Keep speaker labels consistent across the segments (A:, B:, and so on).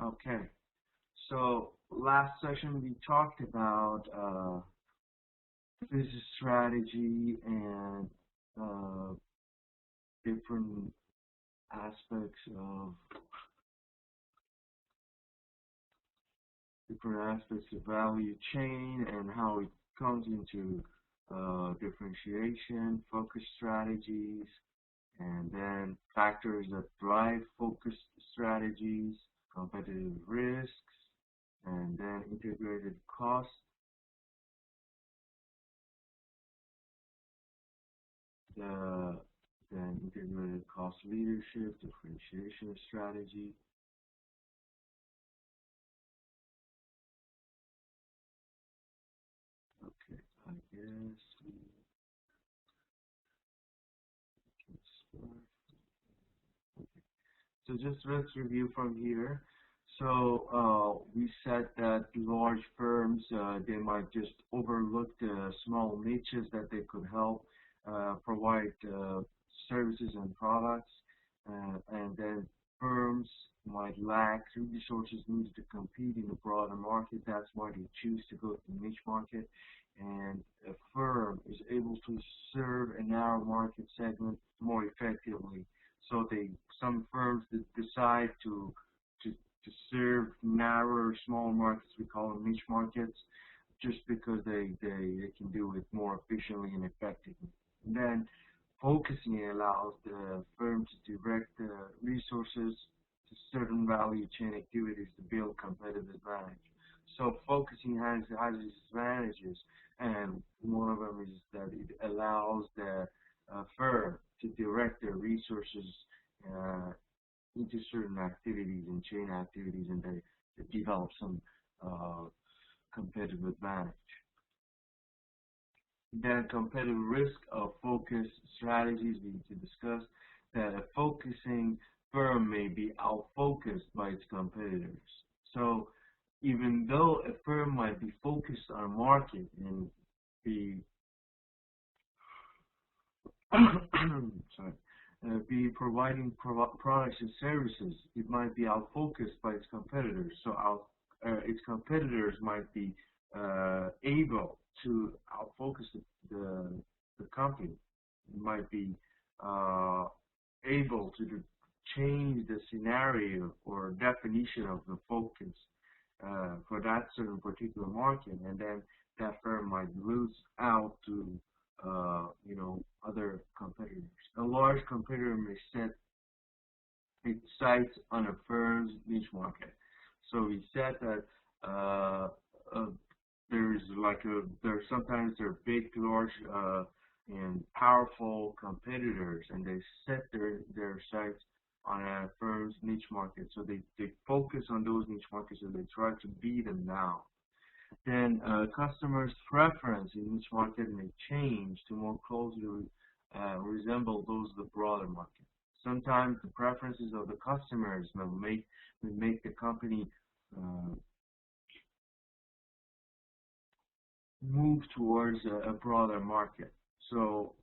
A: Okay, so last session we talked about business strategy and uh, different aspects of value chain and how it comes into differentiation, focus strategies, and then factors that drive focused strategies, competitive risks, and then integrated cost, then integrated cost leadership, differentiation strategy. Okay, I guess we can start. So just let's review from here. So we said that large firms, they might just overlook the small niches that they could help provide services and products, and then firms might lack resources needed to compete in the broader market. That's why they choose to go to the niche market. And a firm is able to serve a narrow market segment more effectively. So some firms that decide to serve narrower, small markets, we call them niche markets, just because they can do it more efficiently and effectively. And then focusing allows the firm to direct the resources to certain value chain activities to build competitive advantage. So focusing has its advantages, and one of them is that it allows the firm to direct their resources into certain activities and chain activities, and they develop some competitive advantage. Then competitive risk of focus strategies, we need to discuss that a focusing firm may be outfocused by its competitors. So even though a firm might be focused on a market and be be providing products and services, it might be outfocused by its competitors. So its competitors might be able to outfocus the company. It might be able to change the scenario or definition of the focus for that certain particular market, and then that firm might lose out to other competitors. A large competitor may set its sights on a firm's niche market. So we said that sometimes they're big, large, and powerful competitors, and they set their sights on a firm's niche market. So they focus on those niche markets and they try to beat them now. Then customers' preference in each market may change to more closely resemble those of the broader market. Sometimes the preferences of the customers may make the company move towards a broader market. So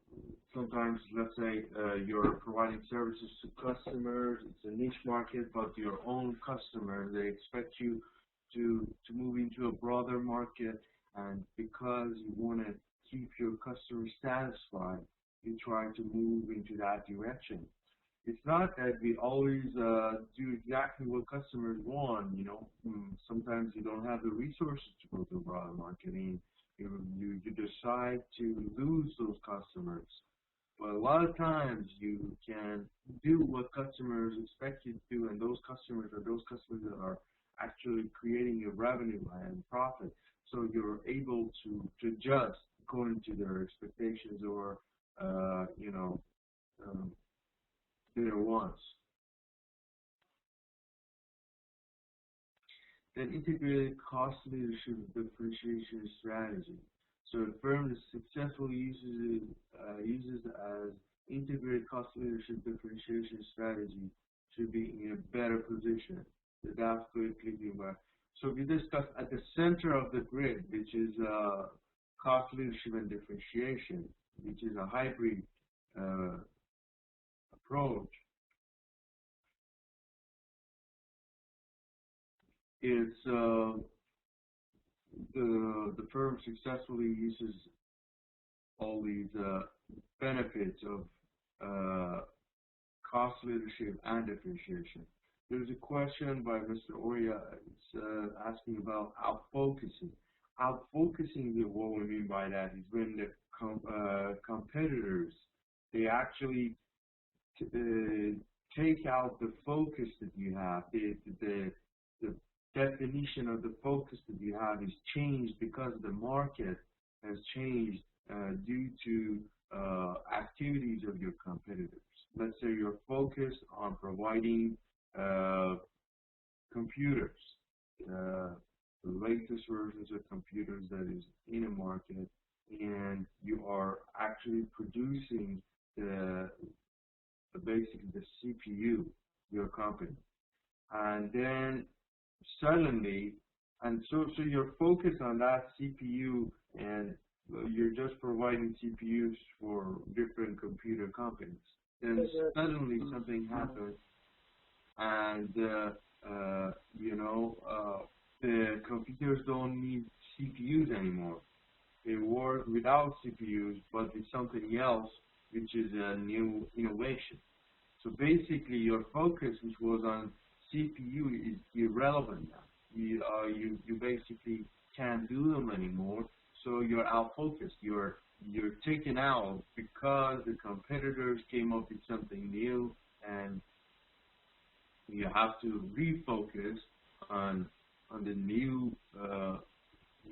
A: sometimes, let's say you're providing services to customers, it's a niche market, but your own customers, they expect you to move into a broader market, and because you want to keep your customers satisfied, you try to move into that direction. It's not that we always do exactly what customers want. Sometimes you don't have the resources to go to a broader market, and you decide to lose those customers. But a lot of times you can do what customers expect you to do, and those customers are those customers that are actually creating your revenue and profit. So you're able to adjust according to their expectations or their wants. Then integrated cost leadership differentiation strategy. So a firm that successfully uses as integrated cost leadership differentiation strategy should be in a better position. Adapt quickly. So we discussed at the center of the grid, which is cost leadership and differentiation, which is a hybrid approach. it's the firm successfully uses all these benefits of cost leadership and differentiation. There's a question by Mr. Oria. It's asking about outfocusing. Outfocusing, what we mean by that is when the competitors, they actually take out the focus that you have. The definition of the focus that you have is changed because the market has changed due to activities of your competitors. Let's say you're focused on providing computers, the latest versions of computers that is in a market, and you are actually producing basically the CPU, your company, and then suddenly, and so you're focused on that CPU, and you're just providing CPUs for different computer companies. Then suddenly something happens, and the computers don't need CPUs anymore. They work without CPUs, but with something else, which is a new innovation. So basically, your focus, which was on CPU, is irrelevant now. You basically can't do them anymore. So you're out focused. You're taken out because the competitors came up with something new, and you have to refocus on the new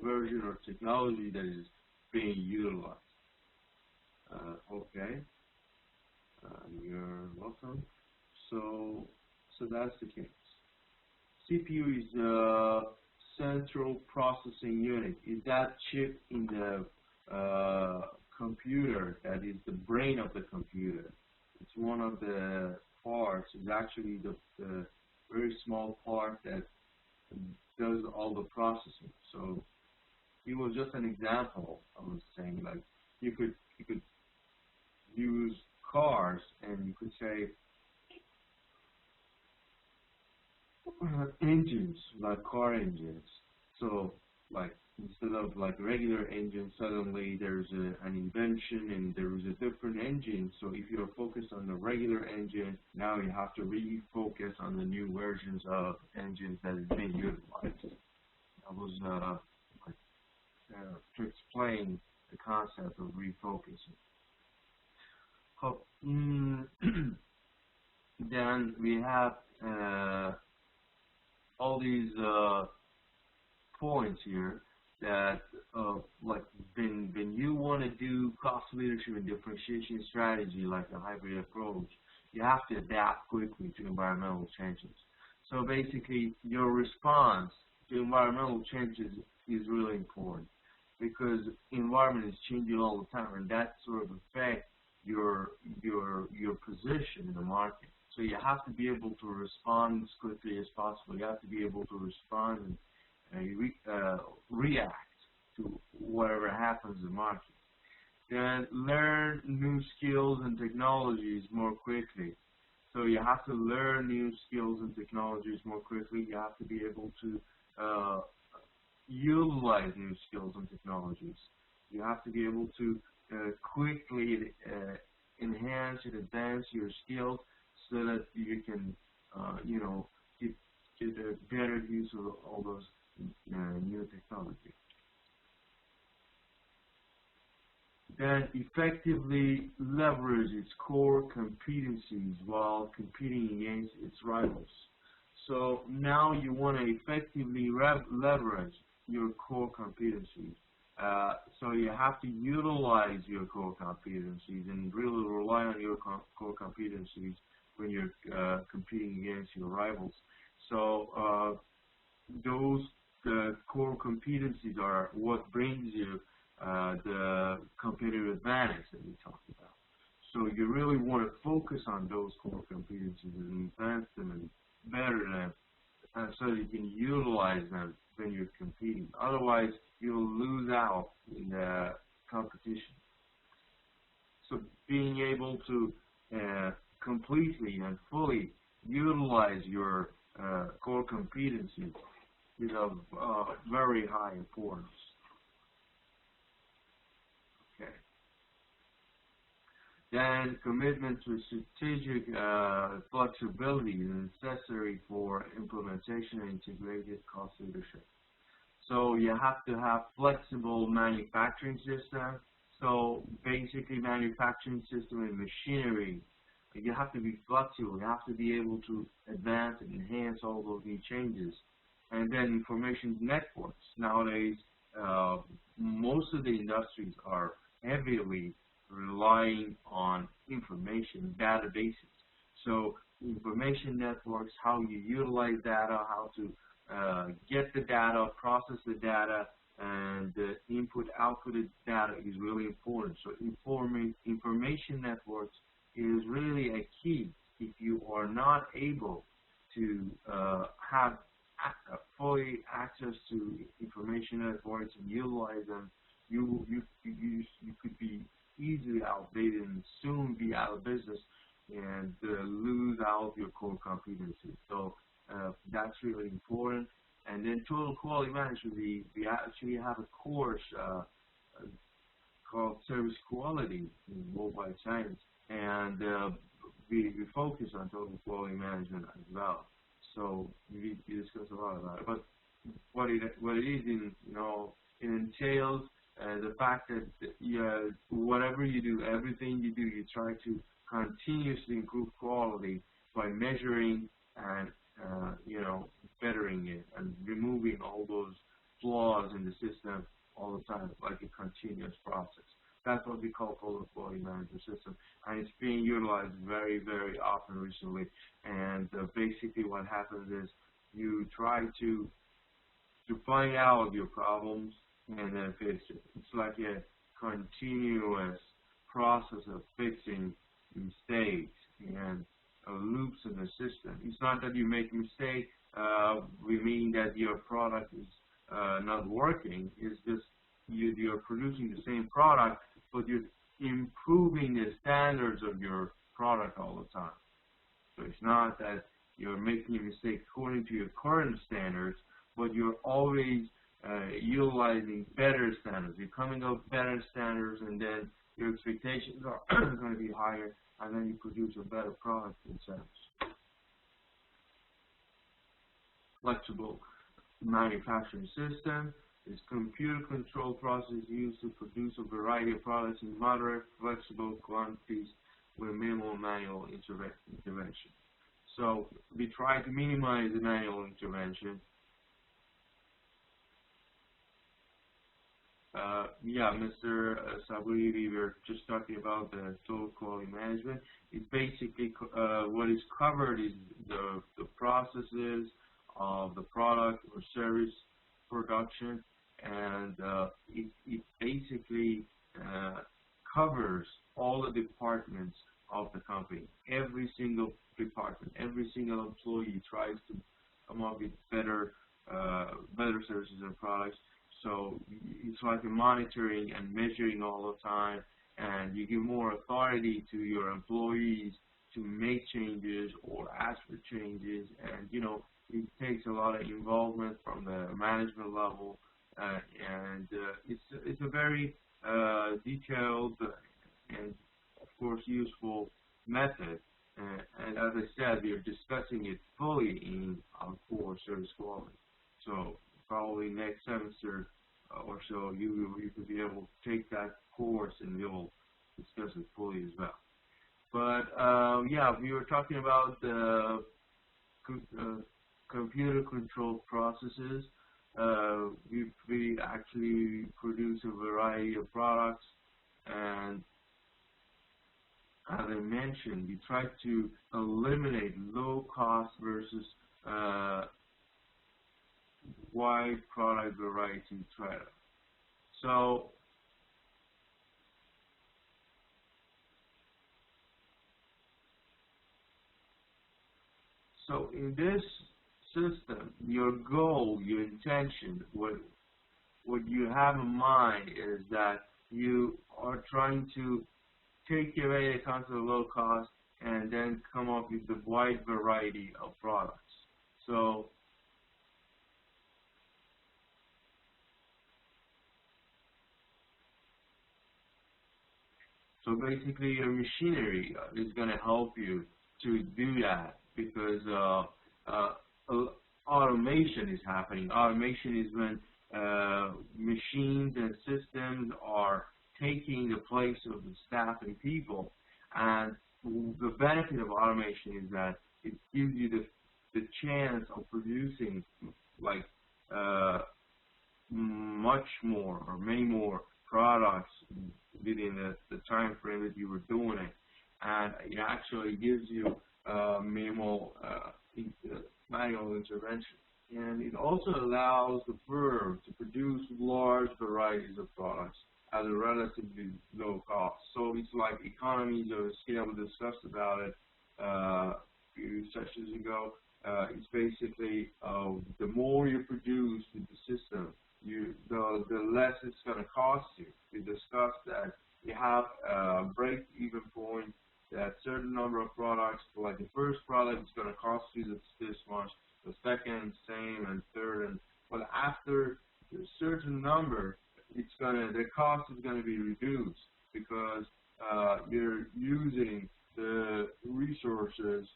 A: version or technology that is being utilized. Okay. You're welcome. So that's the case. CPU is the central processing unit. Is that chip in the computer that is the brain of the computer? It's one of the parts. It's actually the very small part that does all the processing. So it was just an example. I was saying, like, you could use cars, and you could say engines, like car engines. So, like, instead of like regular engine, suddenly there's an invention and there is a different engine. So if you're focused on the regular engine, now you have to refocus on the new versions of engines that is being utilized. That was to explain the concept of refocusing. Then we have all these points here that like when you want to do cost leadership and differentiation strategy, like the hybrid approach, you have to adapt quickly to environmental changes. So basically, your response to environmental changes is really important, because environment is changing all the time, and that sort of affects your position in the market. So you have to be able to respond as quickly as possible. You have to be able to respond and react to whatever happens in the market. Then learn new skills and technologies more quickly. So you have to learn new skills and technologies more quickly. You have to be able to utilize new skills and technologies. You have to be able to quickly enhance and advance your skills so that you can, get a better use of all those new technology. Then effectively leverage its core competencies while competing against its rivals. So now you want to effectively leverage your core competencies. So you have to utilize your core competencies and really rely on your core competencies when you're competing against your rivals. So those core competencies are what brings you the competitive advantage that we talked about. So you really want to focus on those core competencies and advance them and better them, so that you can utilize them when you're competing. Otherwise, you'll lose out in the competition. So being able to completely and fully utilize your core competencies is of very high importance. Okay. Then commitment to strategic flexibility is necessary for implementation and integrated cost leadership. So you have to have flexible manufacturing system. So basically manufacturing system and machinery, you have to be flexible. You have to be able to advance and enhance all of these changes. And then information networks. Nowadays, most of the industries are heavily relying on information databases. So information networks, how you utilize data, how to get the data, process the data, and the input-output data is really important. So information networks is really a key. If you are not able to have fully access to information networks and utilize them, you could be easily outdated and soon be out of business and lose out your core competency. So that's really important. And then total quality management, we actually have a course called Service Quality in Worldwide Science, and we focus on total quality management as well. So we discuss a lot about it. But what it is, it entails the fact that whatever you do, everything you do, you try to continuously improve quality by measuring and bettering it and removing all those flaws in the system all the time, like a continuous process. That's what we call total quality management system, and it's being utilized very, very often recently. And basically, what happens is you try to find out your problems and then fix it. It's like a continuous process of fixing mistakes and loops in the system. It's not that you make a mistake, we mean that your product is not working. It's just you're producing the same product, but you're improving the standards of your product all the time. So it's not that you're making a mistake according to your current standards, but you're always utilizing better standards. You're coming up with better standards, and then your expectations are going to be higher, and then you produce a better product in sense. Flexible manufacturing system is computer control process used to produce a variety of products in moderate, flexible quantities with minimal manual intervention. So we try to minimize the manual intervention. Mr. Saburi, we were just talking about the total quality management. It's basically what is covered is the processes of the product or service production, and it basically covers all the departments of the company. Every single department, every single employee tries to come up with better services and products. So it's like a monitoring and measuring all the time, and you give more authority to your employees to make changes or ask for changes, and it takes a lot of involvement from the management level, and it's a very detailed and of course useful method. And as I said, we are discussing it fully in our core service quality. So probably next semester or so, you could be able to take that course and we will discuss it fully as well. But we were talking about the computer controlled processes. We actually produce a variety of products, and as I mentioned, we try to eliminate low cost versus wide product variety trade-off. So in this system, your goal, your intention, what you have in mind is that you are trying to take away the concept of low cost and then come up with the wide variety of products. So So basically, your machinery is going to help you to do that because automation is happening. Automation is when machines and systems are taking the place of the staff and people. And the benefit of automation is that it gives you the chance of producing like much more or many more products within the time frame that you were doing it, and it actually gives you minimal manual intervention. And it also allows the firm to produce large varieties of products at a relatively low cost. So it's like economies of scale. We discussed about it a few sessions ago. It's basically the more you produce with the system, the less it's going to cost you. We discussed that you have a break-even point, that certain number of products, like the first product is going to cost you this much, the second, same, and third, but after a certain number, the cost is going to be reduced because you're using the resources,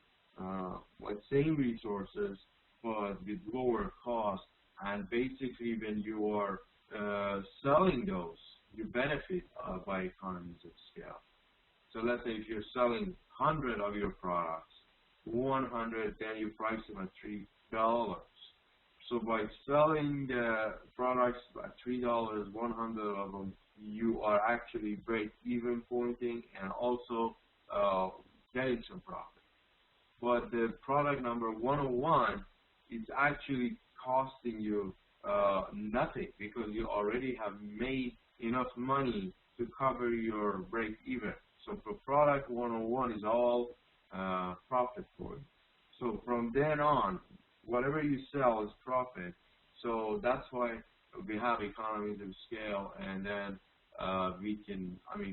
A: like same resources, but with lower cost. And basically, when you are selling those, you benefit by economies of scale. So let's say if you're selling 100 of your products, 100, then you price them at $3. So by selling the products at $3, 100 of them, you are actually break-even pointing and also getting some profit. But the product number 101 is actually costing you nothing because you already have made enough money to cover your break-even. So for product 101 is all profit for you. So from then on, whatever you sell is profit. So that's why we have economies of scale, and then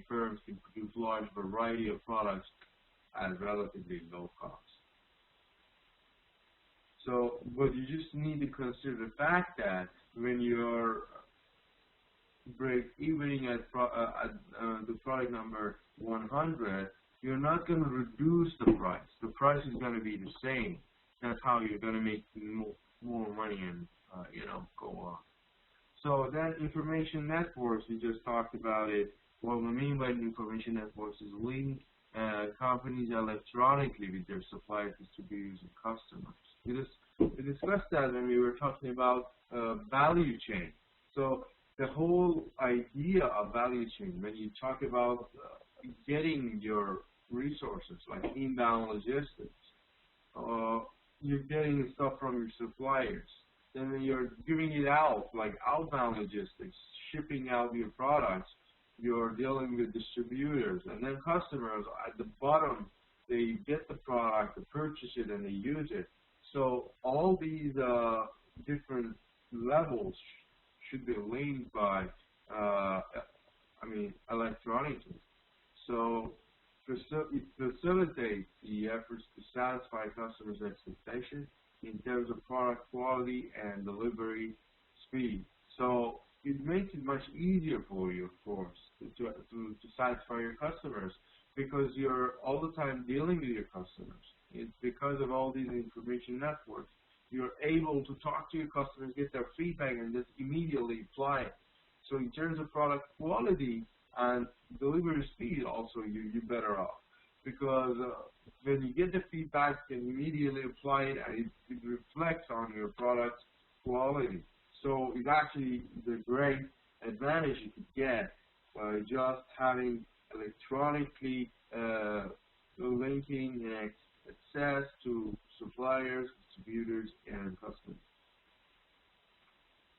A: firms can produce large variety of products at relatively low cost. So, but you just need to consider the fact that when you're break-evening at the product number 100, you're not going to reduce the price. The price is going to be the same. That's how you're going to make more money and go on. So then information networks, we just talked about it. What we mean by information networks is link companies electronically with their suppliers, distributors, and customers. We discussed that when we were talking about value chain. So the whole idea of value chain, when you talk about getting your resources, like inbound logistics, you're getting stuff from your suppliers. Then when you're giving it out, like outbound logistics, shipping out your products, you're dealing with distributors. And then customers, at the bottom, they get the product, they purchase it, and they use it. So all these different levels should be linked by, electronically. So it facilitates the efforts to satisfy customers' expectations in terms of product quality and delivery speed. So it makes it much easier for you, of course, to satisfy your customers because you're all the time dealing with your customers. It's because of all these information networks. You're able to talk to your customers, get their feedback, and just immediately apply it. So in terms of product quality and delivery speed, also you're better off because when you get the feedback, you can immediately apply it, and it reflects on your product quality. So it's actually the great advantage you could get by just having electronically linking and access to suppliers, distributors, and customers.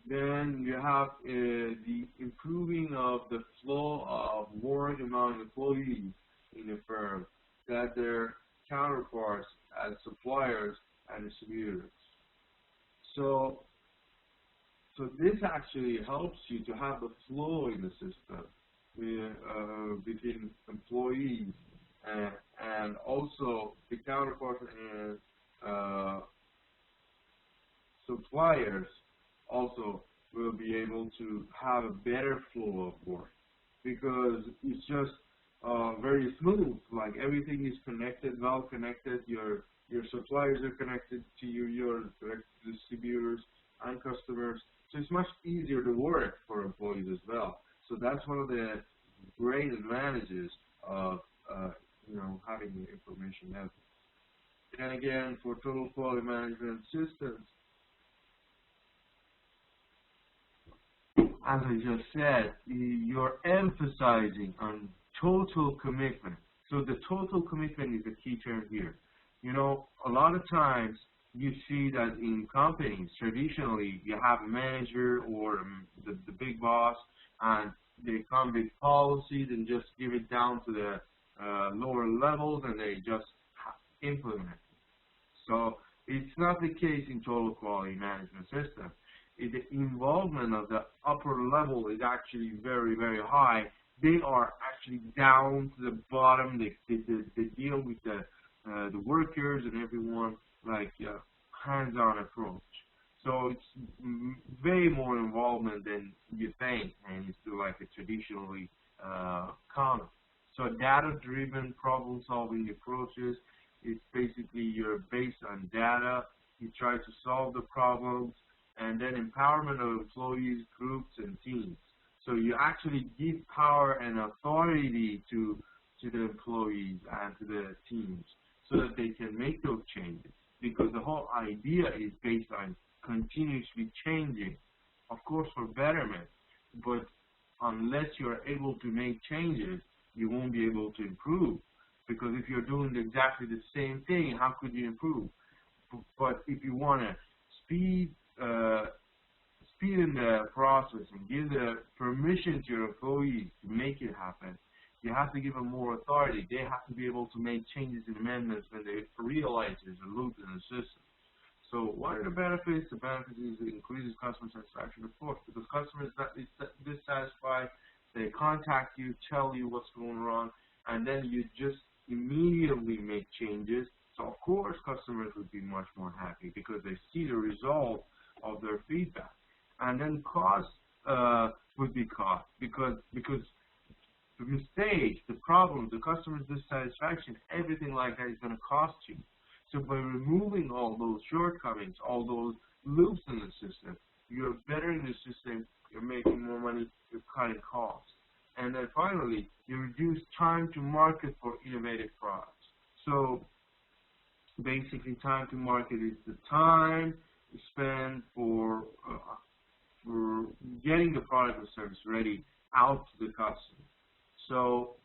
A: Then you have the improving of the flow of work among employees in a firm, that their counterparts as suppliers and distributors. So this actually helps you to have a flow in the system between employees and also the counterparts and suppliers also will be able to have a better flow of work because it's just very smooth. Like everything is connected, well connected. Your suppliers are connected to you, your direct distributors and customers. So it's much easier to work for employees as well. So that's one of the great advantages of having the information out. And again, for total quality management systems, as I just said, you're emphasizing on total commitment. So the total commitment is the key term here. A lot of times you see that in companies, traditionally, you have a manager or the big boss, and they come with policies and just give it down to the lower levels, and they just implement it. So it's not the case in total quality management system. The involvement of the upper level is actually very, very high. They are actually down to the bottom. They deal with the workers and everyone like hands-on approach. So it's way more involvement than you think, and it's like a traditionally common. So data-driven problem-solving approaches is basically you're based on data. You try to solve the problems, and then empowerment of employees, groups, and teams. So you actually give power and authority to the employees and to the teams so that they can make those changes. Because the whole idea is based on continuously changing, of course for betterment, but unless you're able to make changes, you won't be able to improve. Because if you're doing exactly the same thing, how could you improve? But if you want to speed in the process and give the permission to your employees to make it happen, you have to give them more authority. They have to be able to make changes and amendments when they realize there's a loop in the system. So what are the benefits? The benefits is it increases customer satisfaction, of course, because customers are dissatisfied, they contact you, tell you what's going wrong, and then you just immediately make changes. So of course customers would be much more happy because they see the result of their feedback. And then cost would be cost because the stage, the problem, the customer's dissatisfaction, everything like that is going to cost you. So by removing all those shortcomings, all those loops in the system, you're bettering the system, you're making more money, you're cutting costs. And then finally, you reduce time to market for innovative products. So basically, time to market is the time you spend for getting the product or service ready out to the customer. So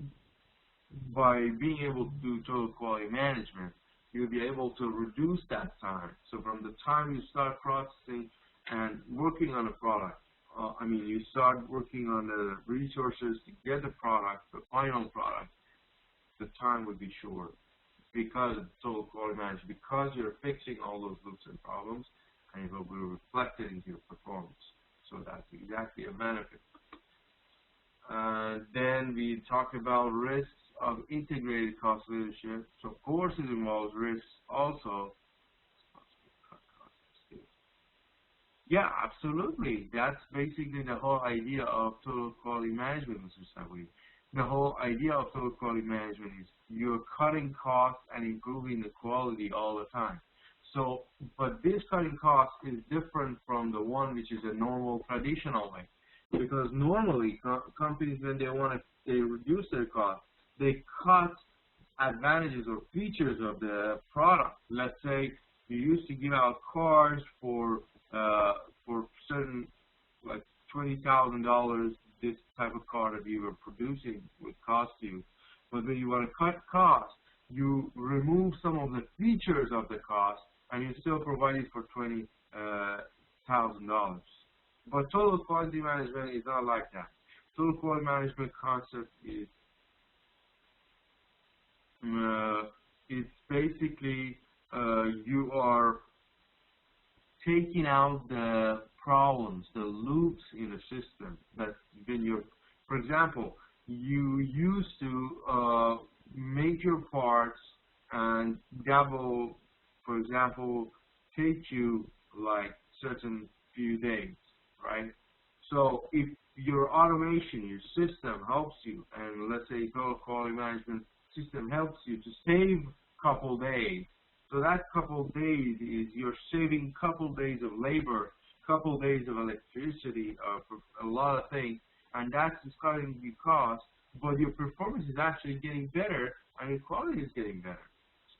A: by being able to do total quality management, you'll be able to reduce that time. So from the time you start processing and working on a product, you start working on the resources to get the product, the final product, the time would be short because of total quality management, because you're fixing all those loops and problems, and it will be reflected into your performance. So that's exactly a benefit. Then we talk about risks of integrated cost leadership. So of course it involves risks also. Yeah, absolutely. That's basically the whole idea of total quality management, Mr. Sawi. The whole idea of total quality management is you're cutting costs and improving the quality all the time. So, but this cutting costs is different from the one which is a normal, traditional way. Because normally companies, when they reduce their costs, they cut advantages or features of the product. Let's say you used to give out cars for certain, like $20,000, this type of car that you were producing would cost you. But when you want to cut costs, you remove some of the features of the cost, and you still provide it for $20,000. But total quality management is not like that. Total quality management concept is it's basically you are taking out the problems, the loops in the system that when you're, for example, you used to make your parts and that will, for example, take you like certain few days, right? So if your automation, your system helps you, and let's say your quality management system helps you to save a couple days. So that couple days is you're saving couple days of labor, couple days of electricity, a lot of things, and that's just cutting your cost, but your performance is actually getting better and your quality is getting better.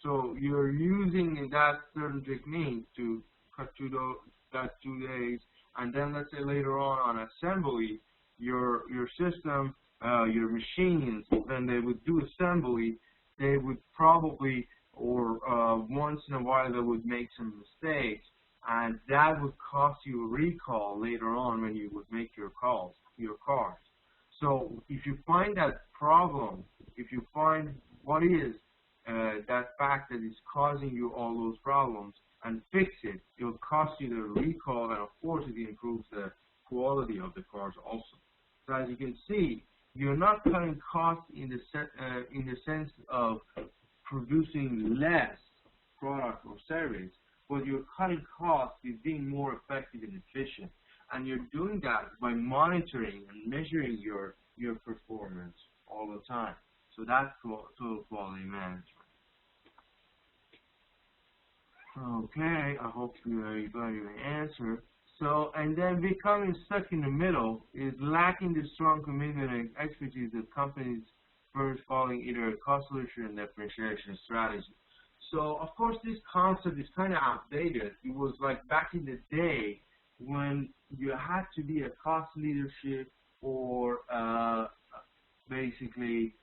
A: So you're using that certain technique to cut through that 2 days, and then let's say later on assembly, your system, your machines, when they would do assembly, they would probably, or once in a while they would make some mistakes, and that would cost you a recall later on when you would make your cars. So if you find that problem, if you find what is that fact that is causing you all those problems and fix it, it'll cost you the recall, and of course it improves the quality of the cars also. So as you can see, you're not cutting costs in the sense of producing less product or service, but you're cutting costs with being more effective and efficient. And you're doing that by monitoring and measuring your performance all the time. So that's total quality management. Okay, I hope you got your answer. So, and then becoming stuck in the middle is lacking the strong commitment and expertise of companies first following either a cost solution and differentiation strategy. So, of course, this concept is kind of outdated. It was like back in the day when you had to be a cost leadership or basically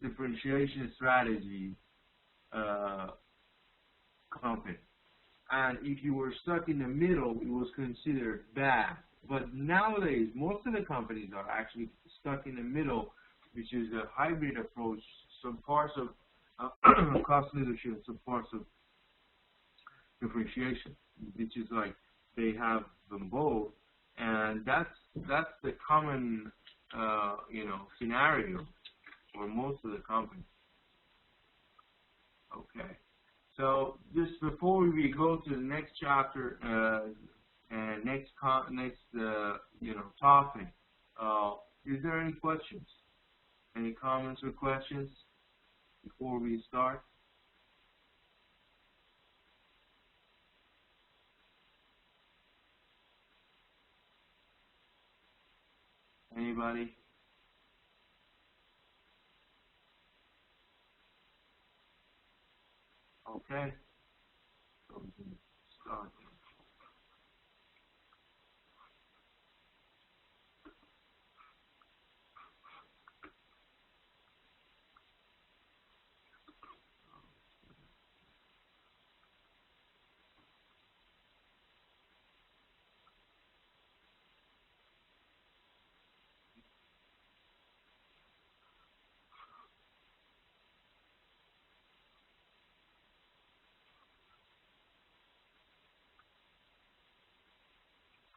A: differentiation strategy company. And if you were stuck in the middle, it was considered bad. But nowadays, most of the companies are actually stuck in the middle, which is a hybrid approach. Some parts of cost leadership, some parts of differentiation, which is like they have them both, and that's the common scenario for most of the companies. Okay. So just before we go to the next chapter, next topic, is there any questions? Any comments or questions before we start? Anybody? Okay. So we can start.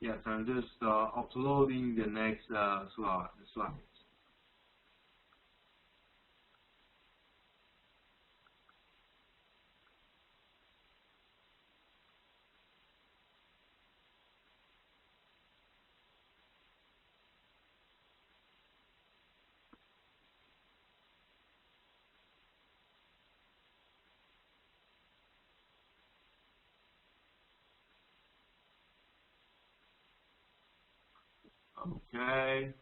A: Yes, I'm just uploading the next slides. Okay.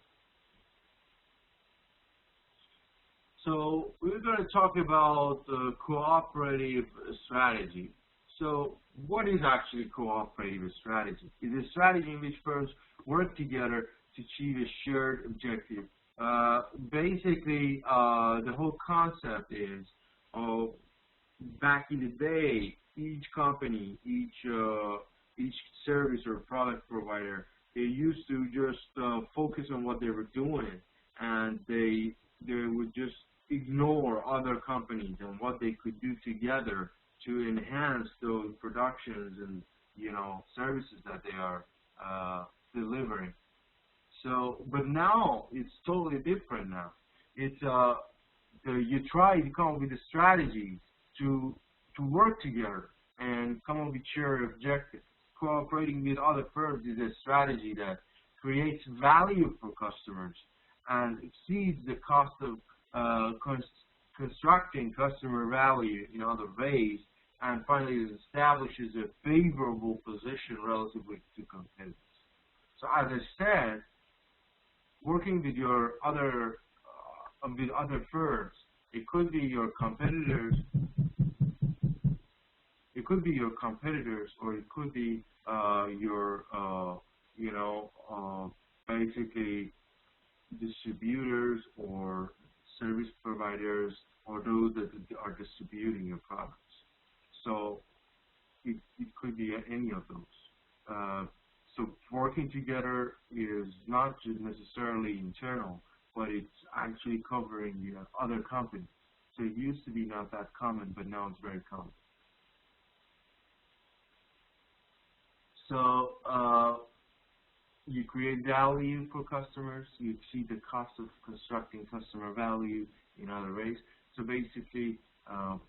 A: So we're going to talk about cooperative strategy. So what is actually cooperative strategy? It's a strategy in which firms work together to achieve a shared objective. Basically, the whole concept is, back in the day, each company, each service or product provider, they used to just focus on what they were doing, and they would just ignore other companies and what they could do together to enhance those productions and services that they are delivering. So, but now it's totally different. Now it's you try to come up with a strategy to work together and come up with shared objectives. Cooperating with other firms is a strategy that creates value for customers and exceeds the cost of constructing customer value in other ways, and finally it establishes a favorable position relatively to competitors. So as I said, working with your other firms, it could be your competitors, or it could be your basically distributors or service providers, or those that are distributing your products. So it could be any of those. So working together is not just necessarily internal, but it's actually covering the other companies. So it used to be not that common, but now it's very common. So you create value for customers, you see the cost of constructing customer value in other ways. So basically,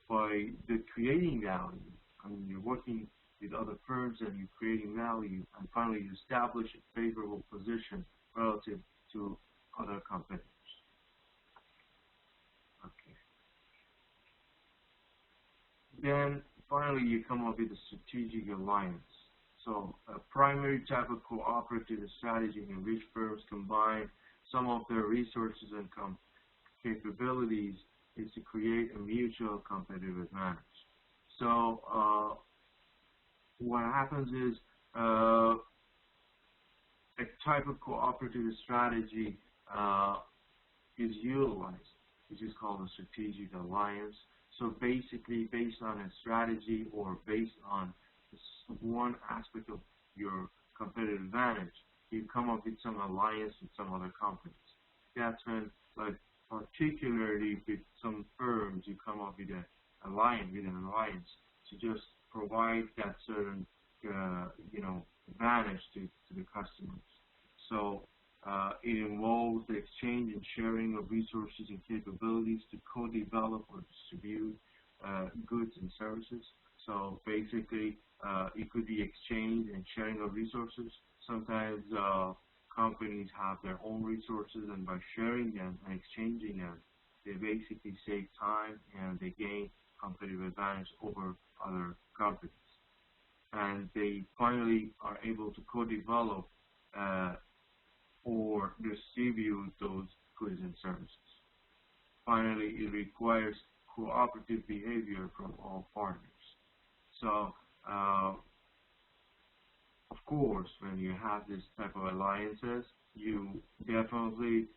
A: by creating value, I mean, you're working with other firms and you're creating value, and finally you establish a favorable position relative to other competitors. Okay. Then finally you come up with a strategic alliance. So a primary type of cooperative strategy in which firms combine some of their resources and capabilities is to create a mutual competitive advantage. So what happens is a type of cooperative strategy is utilized, which is called a strategic alliance. So basically, based on a strategy or based on one aspect of your competitive advantage, you come up with some alliance with some other companies. That's when, like, particularly with some firms, you come up with an alliance to just provide that certain, advantage to the customers. So it involves the exchange and sharing of resources and capabilities to co-develop or distribute goods and services. So basically, it could be exchange and sharing of resources. Sometimes companies have their own resources, and by sharing them and exchanging them, they basically save time and they gain competitive advantage over other companies. And they finally are able to co-develop or distribute those goods and services. Finally, it requires cooperative behavior from all partners. So, of course, when you have this type of alliances, you definitely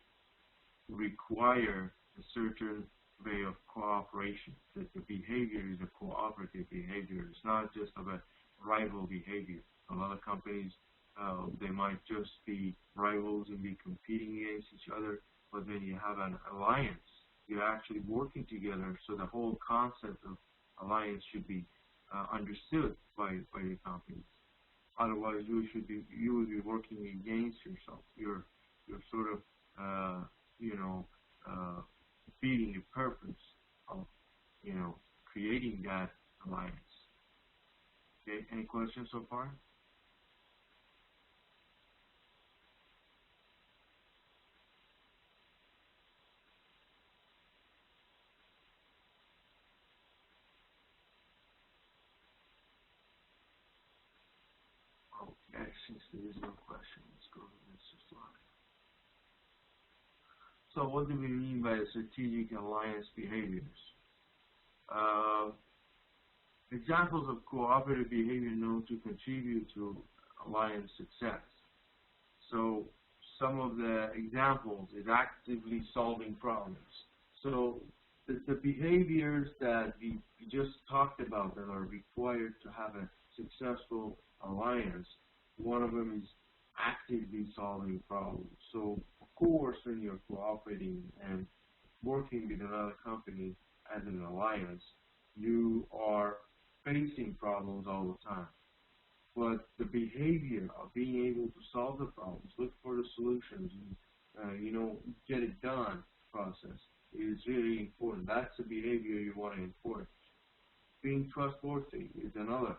A: require a certain way of cooperation, that the behavior is a cooperative behavior. It's not just of a rival behavior. A lot of companies, they might just be rivals and be competing against each other, but when you have an alliance, you're actually working together, so the whole concept of alliance should be understood by the companies. Otherwise, you will be working against yourself. You're sort of beating the purpose of creating that alliance. Okay, any questions so far? Okay, since there is no question, let's go to the next slide. So what do we mean by strategic alliance behaviors? Examples of cooperative behavior known to contribute to alliance success. So some of the examples is actively solving problems. So the behaviors that we just talked about that are required to have a successful alliance, one of them is actively solving problems. So of course, when you're cooperating and working with another company as an alliance, you are facing problems all the time. But the behavior of being able to solve the problems, look for the solutions, and get it done process is really important. That's the behavior you want to enforce. Being trustworthy is another.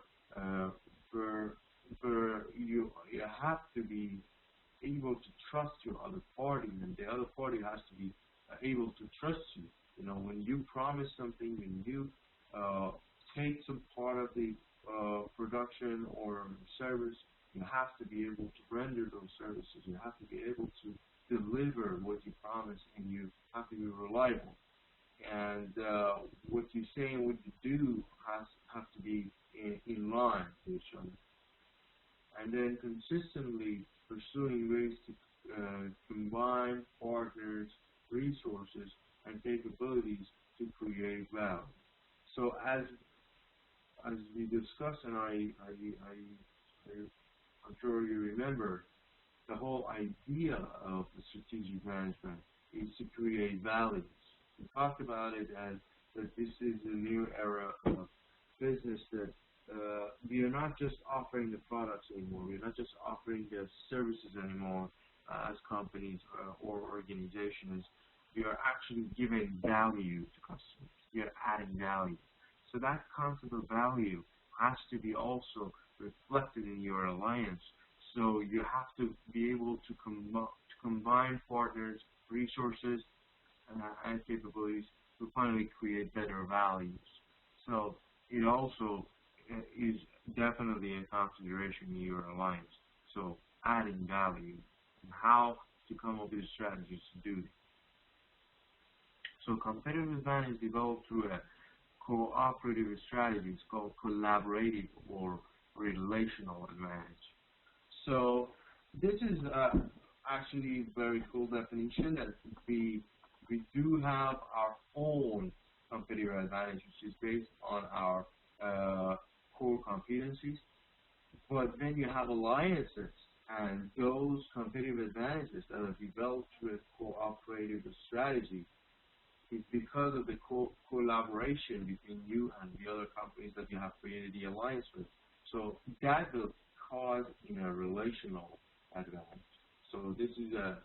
A: You have to be, able to trust your other party, and the other party has to be able to trust you. You know, when you promise something, when you take some part of the production or service, you have to be able to render those services. You have to be able to deliver what you promise, and you have to be reliable. And what you say and what you do have to be in line with each other. And then consistently pursuing ways to combine partners, resources, and capabilities to create value. So as we discussed, and I'm sure you remember, the whole idea of the strategic management is to create values. We talked about it as that this is a new era of business, that we are not just offering the products anymore. We're not just offering the services anymore as companies or organizations. We are actually giving value to customers. We are adding value. So that concept of value has to be also reflected in your alliance. So you have to be able to combine partners, resources, and capabilities to finally create better values. So it also is definitely a consideration in your alliance. So adding value and how to come up with strategies to do this. So competitive advantage developed through a cooperative strategy. It's called collaborative or relational advantage. So this is actually a very cool definition that we do have our own competitive advantage, which is based on our core competencies. But then you have alliances, and those competitive advantages that are developed through a cooperative strategy is because of the collaboration between you and the other companies that you have created the alliance with. So that will cause in a relational advantage. So this is a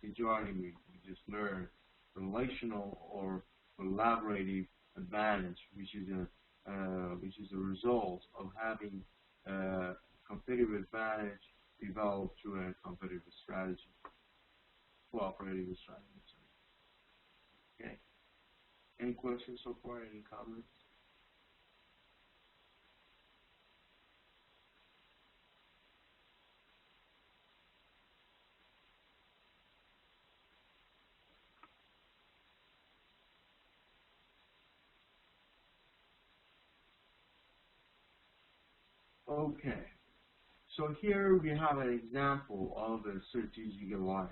A: majority we just learned, relational or collaborative advantage, which is a result of having competitive advantage developed through a competitive strategy, cooperative strategy. Okay. Any questions so far? Any comments? Okay. So here we have an example of a strategic alliance.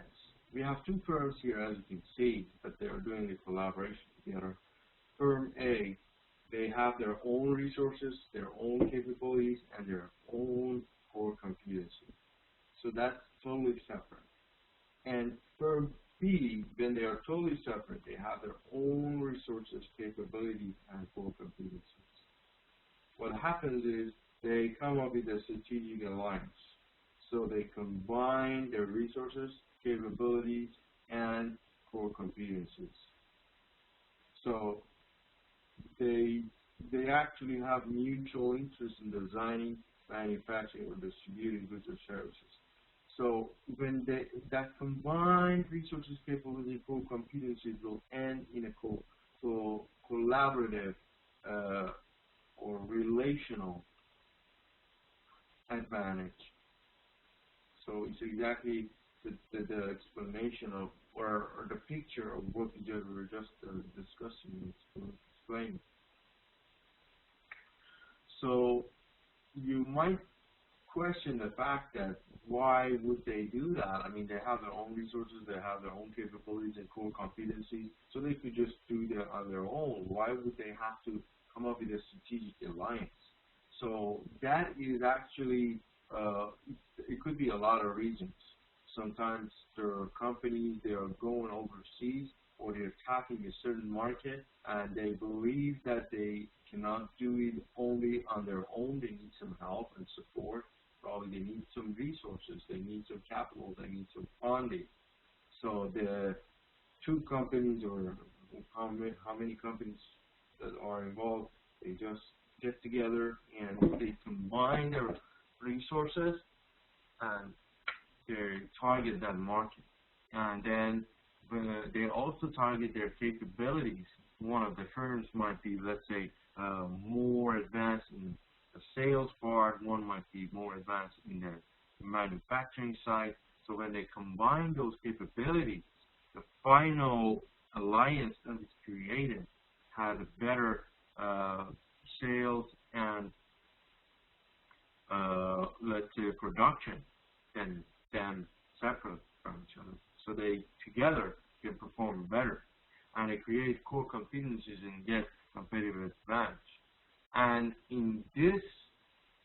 A: We have two firms here, as you can see, but they are doing the collaboration together. Firm A, they have their own resources, their own capabilities, and their own core competency. So that's totally separate. And firm B, then they are totally separate. They have their own resources, capabilities, and core competencies. What happens is they come up with a strategic alliance. So they combine their resources, capabilities, and core competencies. So they actually have mutual interest in designing, manufacturing, or distributing goods or services. So when that combined resources, capabilities, core competencies will end in a collaborative or relational advantage. So it's exactly the explanation of, or the picture of what we were just discussing, explaining. So you might question the fact that why would they do that? I mean, they have their own resources, they have their own capabilities and core competencies, so they could just do that on their own. Why would they have to come up with a strategic alliance? So that is actually, it could be a lot of reasons. Sometimes there are companies, they are going overseas, or they're attacking a certain market, and they believe that they cannot do it only on their own. They need some help and support. Probably they need some resources, they need some capital, they need some funding. So the two companies, or how many companies that are involved, they just get together and they combine their resources, and they target that market, and then they also target their capabilities. One of the firms might be, let's say, more advanced in the sales part. One might be more advanced in the manufacturing side. So when they combine those capabilities, the final alliance that is created has a better sales and let's say production than separate from each other. So they together can perform better, and they create core competencies and get competitive advantage. And in this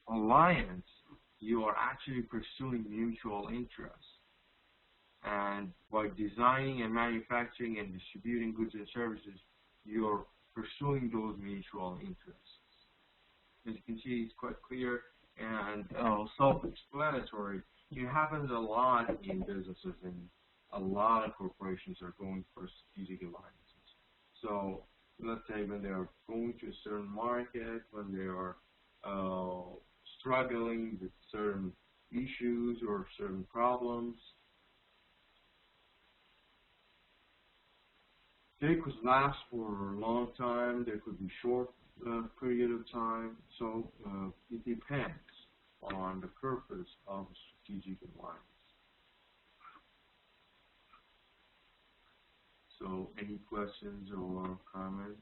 A: alliance, you are actually pursuing mutual interests. And by designing and manufacturing and distributing goods and services, you're pursuing those mutual interests. As you can see, it's quite clear and self-explanatory. It happens a lot in businesses, and a lot of corporations are going for strategic alliances. So let's say when they are going to a certain market, when they are struggling with certain issues or certain problems, they could last for a long time, they could be short period of time, so it depends on the purpose of a strategic alliance. So any questions or comments?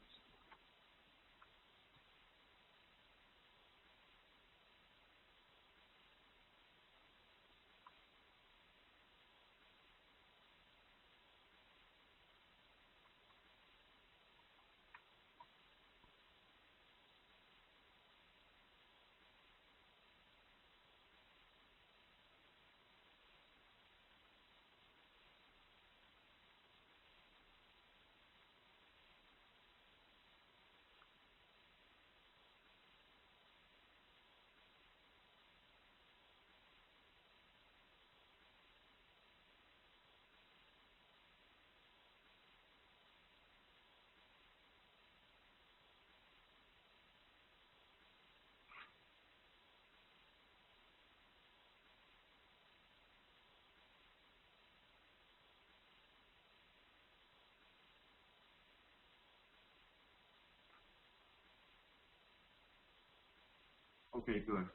A: Okay, good.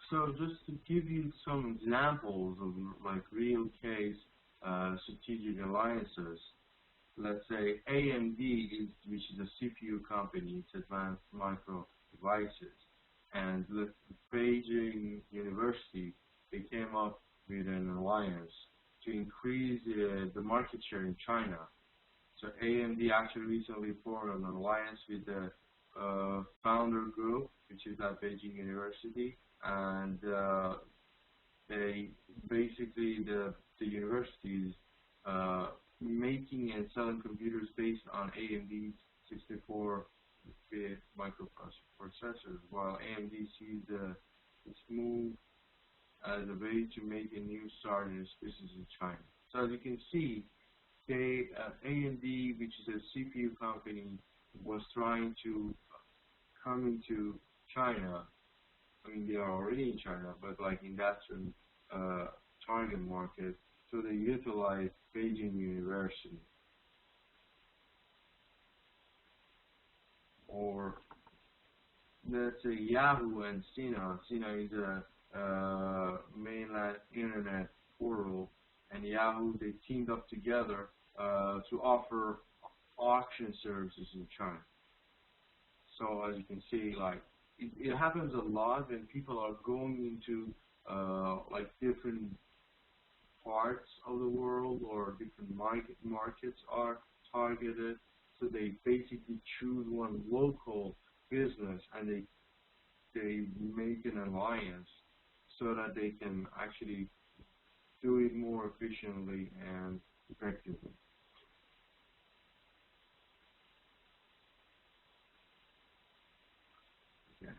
A: So just to give you some examples of like real case strategic alliances, let's say AMD, which is a CPU company, it's Advanced Micro Devices, and with Beijing University, they came up with an alliance to increase the market share in China. So AMD actually recently formed an alliance with the founder group, which is at Beijing University, and they basically the universities making and selling computers based on AMD's 64-bit microprocessors, while AMD sees this move as a way to make a new start in its business in China. So as you can see, AMD, which is a CPU company, was trying to come into China. I mean, they are already in China, but like in that certain target market, so they utilize Beijing University. Or let's say Yahoo and Sina. Sina is a mainland internet portal, and Yahoo, they teamed up together to offer auction services in China. So as you can see, like it happens a lot when people are going into like different parts of the world, or different markets are targeted. So they basically choose one local business, and they make an alliance so that they can actually do it more efficiently and effectively. Okay.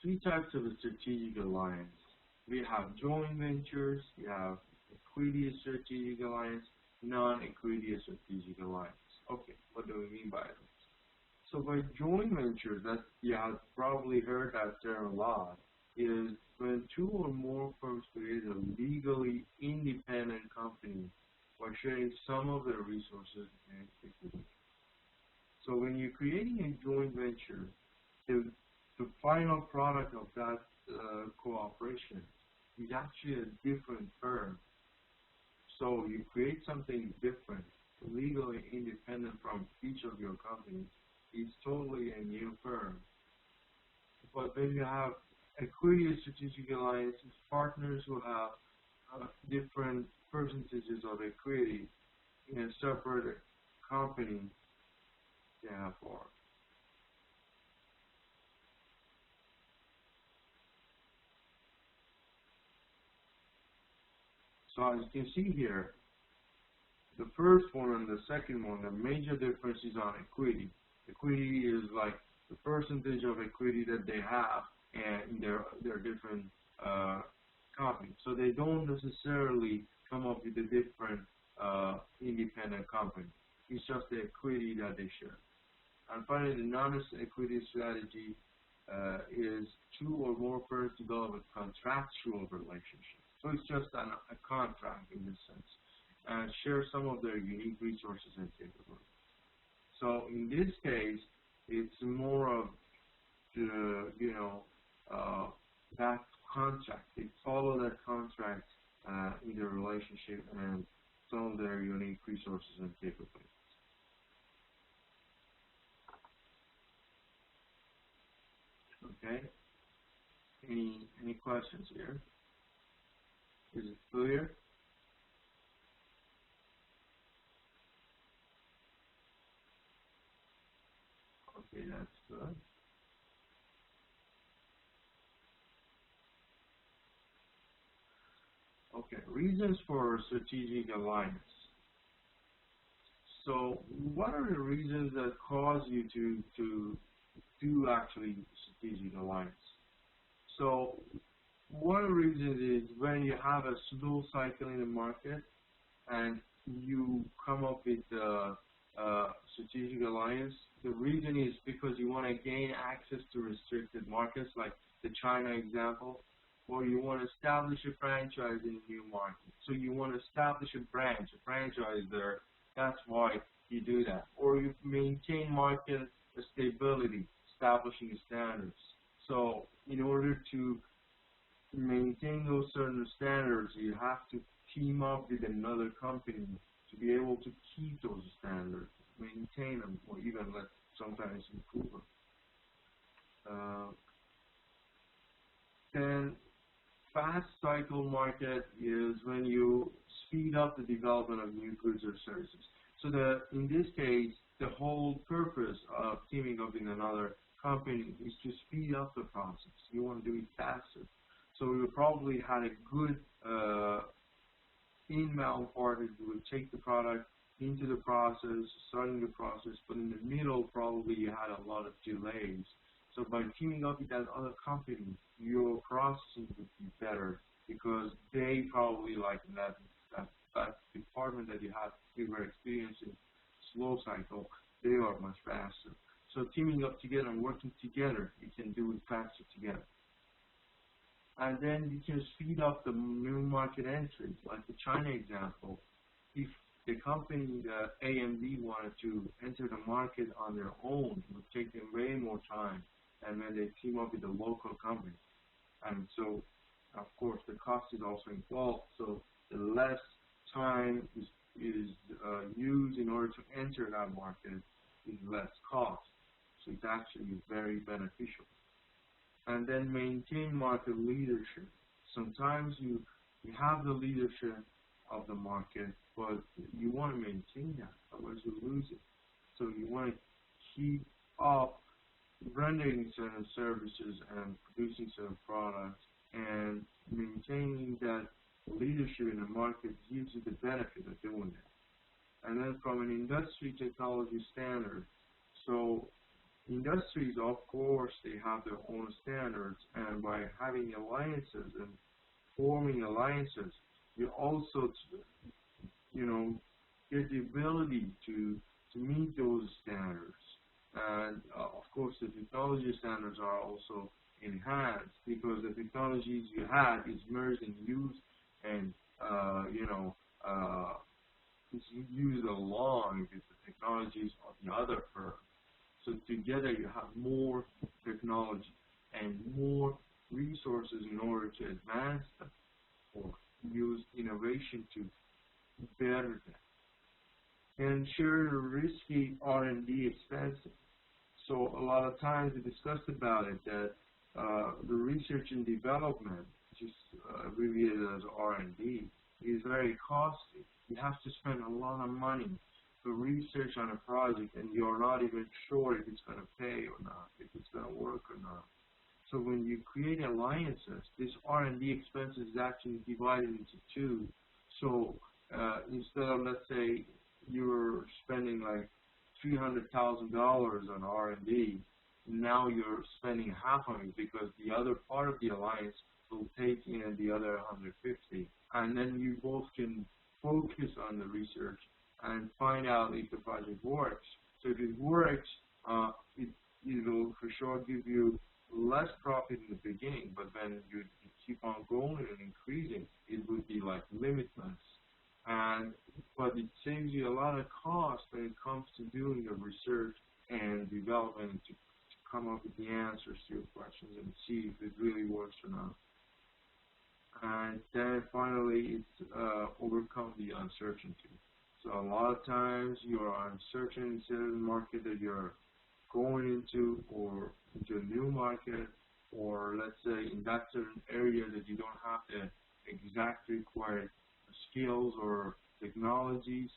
A: Three types of a strategic alliance. We have joint ventures, we have equity strategic alliance, non-equity strategic alliance. Okay, what do we mean by this? So by joint ventures, that you have probably heard that term a lot. is when two or more firms create a legally independent company by sharing some of their resources and equity. So when you're creating a joint venture, the final product of that cooperation is actually a different firm. So you create something different, legally independent from each of your companies. It's totally a new firm. But when you have equity strategic alliances, partners who have different percentages of equity in a separate company, therefore. So as you can see here, the first one and the second one, the major difference is on equity. Equity is like the percentage of equity that they have in their different companies. So they don't necessarily come up with a different independent company. It's just the equity that they share. And finally, the non-equity strategy is two or more firms develop a contractual relationship. So it's just a contract in this sense, and share some of their unique resources and capabilities. So in this case, it's more of the, that contract. They follow that contract in their relationship and some of their unique resources and capabilities. Okay. Any questions here? Is it clear? Okay, that's good. Okay, reasons for strategic alliance. So what are the reasons that cause you to do actually strategic alliance? So one of the reasons is when you have a slow cycle in the market and you come up with a strategic alliance. The reason is because you want to gain access to restricted markets, like the China example, or you want to establish a franchise in a new market. So you want to establish a franchise there. That's why you do that. Or you maintain market stability, establishing standards. So in order to maintain those certain standards, you have to team up with another company to be able to keep those standards, maintain them, or even sometimes improve them. Then fast cycle market is when you speed up the development of new goods or services. So in this case, the whole purpose of teaming up in another company is to speed up the process. You want to do it faster. So you probably had a good inbound partner who would take the product into the process, starting the process, but in the middle probably you had a lot of delays. So by teaming up with that other company, your processing would be better because they probably like that department that you were experiencing slow cycle, they are much faster. So teaming up together and working together, you can do it faster together. And then you can speed up the new market entries, like the China example. If the company, the AMD, wanted to enter the market on their own, it would take them way more time than when they team up with a local company. And so, of course, the cost is also involved. So the less time is used in order to enter that market is less cost. So it's actually very beneficial. And then maintain market leadership. Sometimes you have the leadership of the market, but you want to maintain that, otherwise you lose it. So you want to keep up rendering certain services and producing certain products, and maintaining that leadership in the market gives you the benefit of doing that. And then from an industry technology standard, so industries, of course, they have their own standards, and by having alliances and forming alliances, you also, get the ability to meet those standards. And of course, the technology standards are also enhanced because the technologies you had is merged and used and is used along with the technologies of the other firm. So together you have more technology and more resources in order to advance them or use innovation to better them. And share risky R&D expenses. So a lot of times we discussed about it that the research and development, which is abbreviated as R&D, is very costly. You have to spend a lot of money to research on a project, and you're not even sure if it's going to pay or not, if it's going to work or not. So when you create alliances, this R&D expense is actually divided into two. So instead of, let's say, you're spending like $300,000 on R&D, now you're spending half of it because the other part of the alliance will take in the other 150, and then you both can focus on the research and find out if the project works. So if it works, it will for sure give you less profit in the beginning, but then you keep on growing and increasing. It would be like limitless. But it saves you a lot of cost when it comes to doing the research and development to come up with the answers to your questions and see if it really works or not. And then finally, it's overcome the uncertainty. So a lot of times you are uncertain in certain market that you're going into or into a new market, or let's say in that certain area that you don't have the exact required skills or technologies.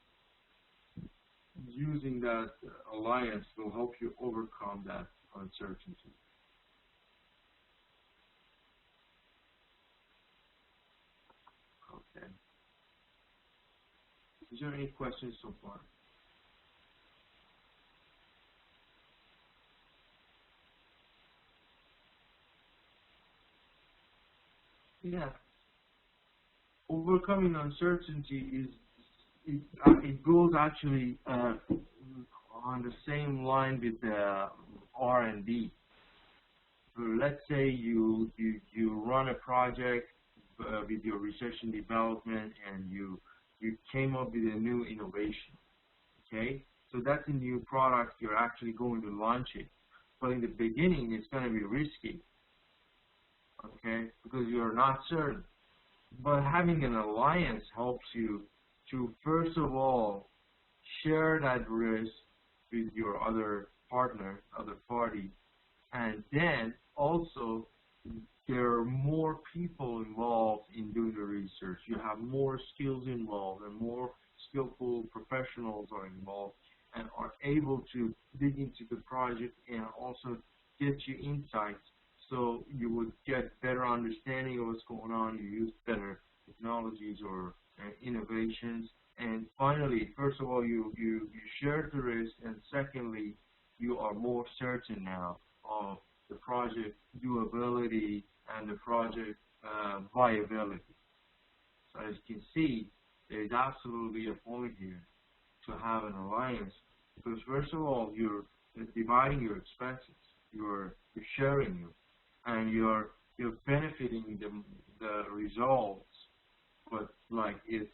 A: Using that alliance will help you overcome that uncertainty. Okay. Is there any questions so far? Yeah. Overcoming uncertainty it goes actually on the same line with the R&D. So let's say you run a project with your research and development, and you came up with a new innovation. Okay, so that's a new product. You're actually going to launch it, but in the beginning, it's going to be risky. Okay, because you're not certain. But having an alliance helps you to, first of all, share that risk with your other partner, other party, and then also there are more people involved in doing the research. You have more skills involved, and more skillful professionals are involved and are able to dig into the project and also get you insights. So you would get better understanding of what's going on. You use better technologies or innovations. And finally, first of all, you share the risk, and secondly, you are more certain now of the project doability and the project viability. So as you can see, there is absolutely a point here to have an alliance, because first of all, you're dividing your expenses, you're sharing them, and you're benefiting the results, but like it's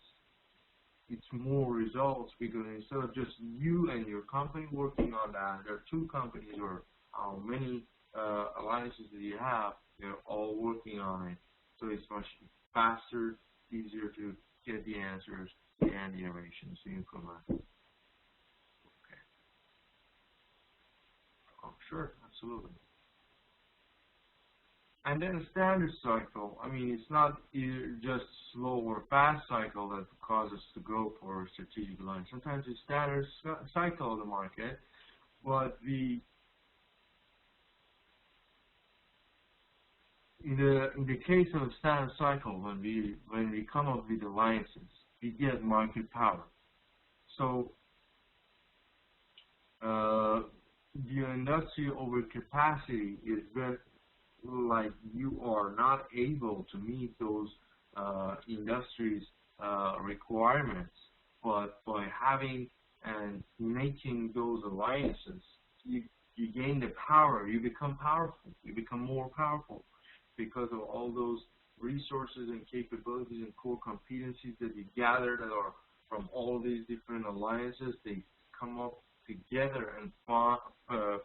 A: more results, because instead of just you and your company working on that, there are two companies or how many alliances that you have, they're all working on it. So it's much faster, easier to get the answers and the innovations you implement. Okay. Oh, sure, absolutely. And then a standard cycle, I mean, it's not either just slow or fast cycle that causes to go for strategic alliance. Sometimes it's standard cycle of the market, but in the case of a standard cycle, when we come up with alliances, we get market power. So the industry overcapacity is very like you are not able to meet those industries' requirements, but by having and making those alliances, you gain the power. You become powerful. You become more powerful because of all those resources and capabilities and core competencies that you gather that are from all these different alliances. They come up together, and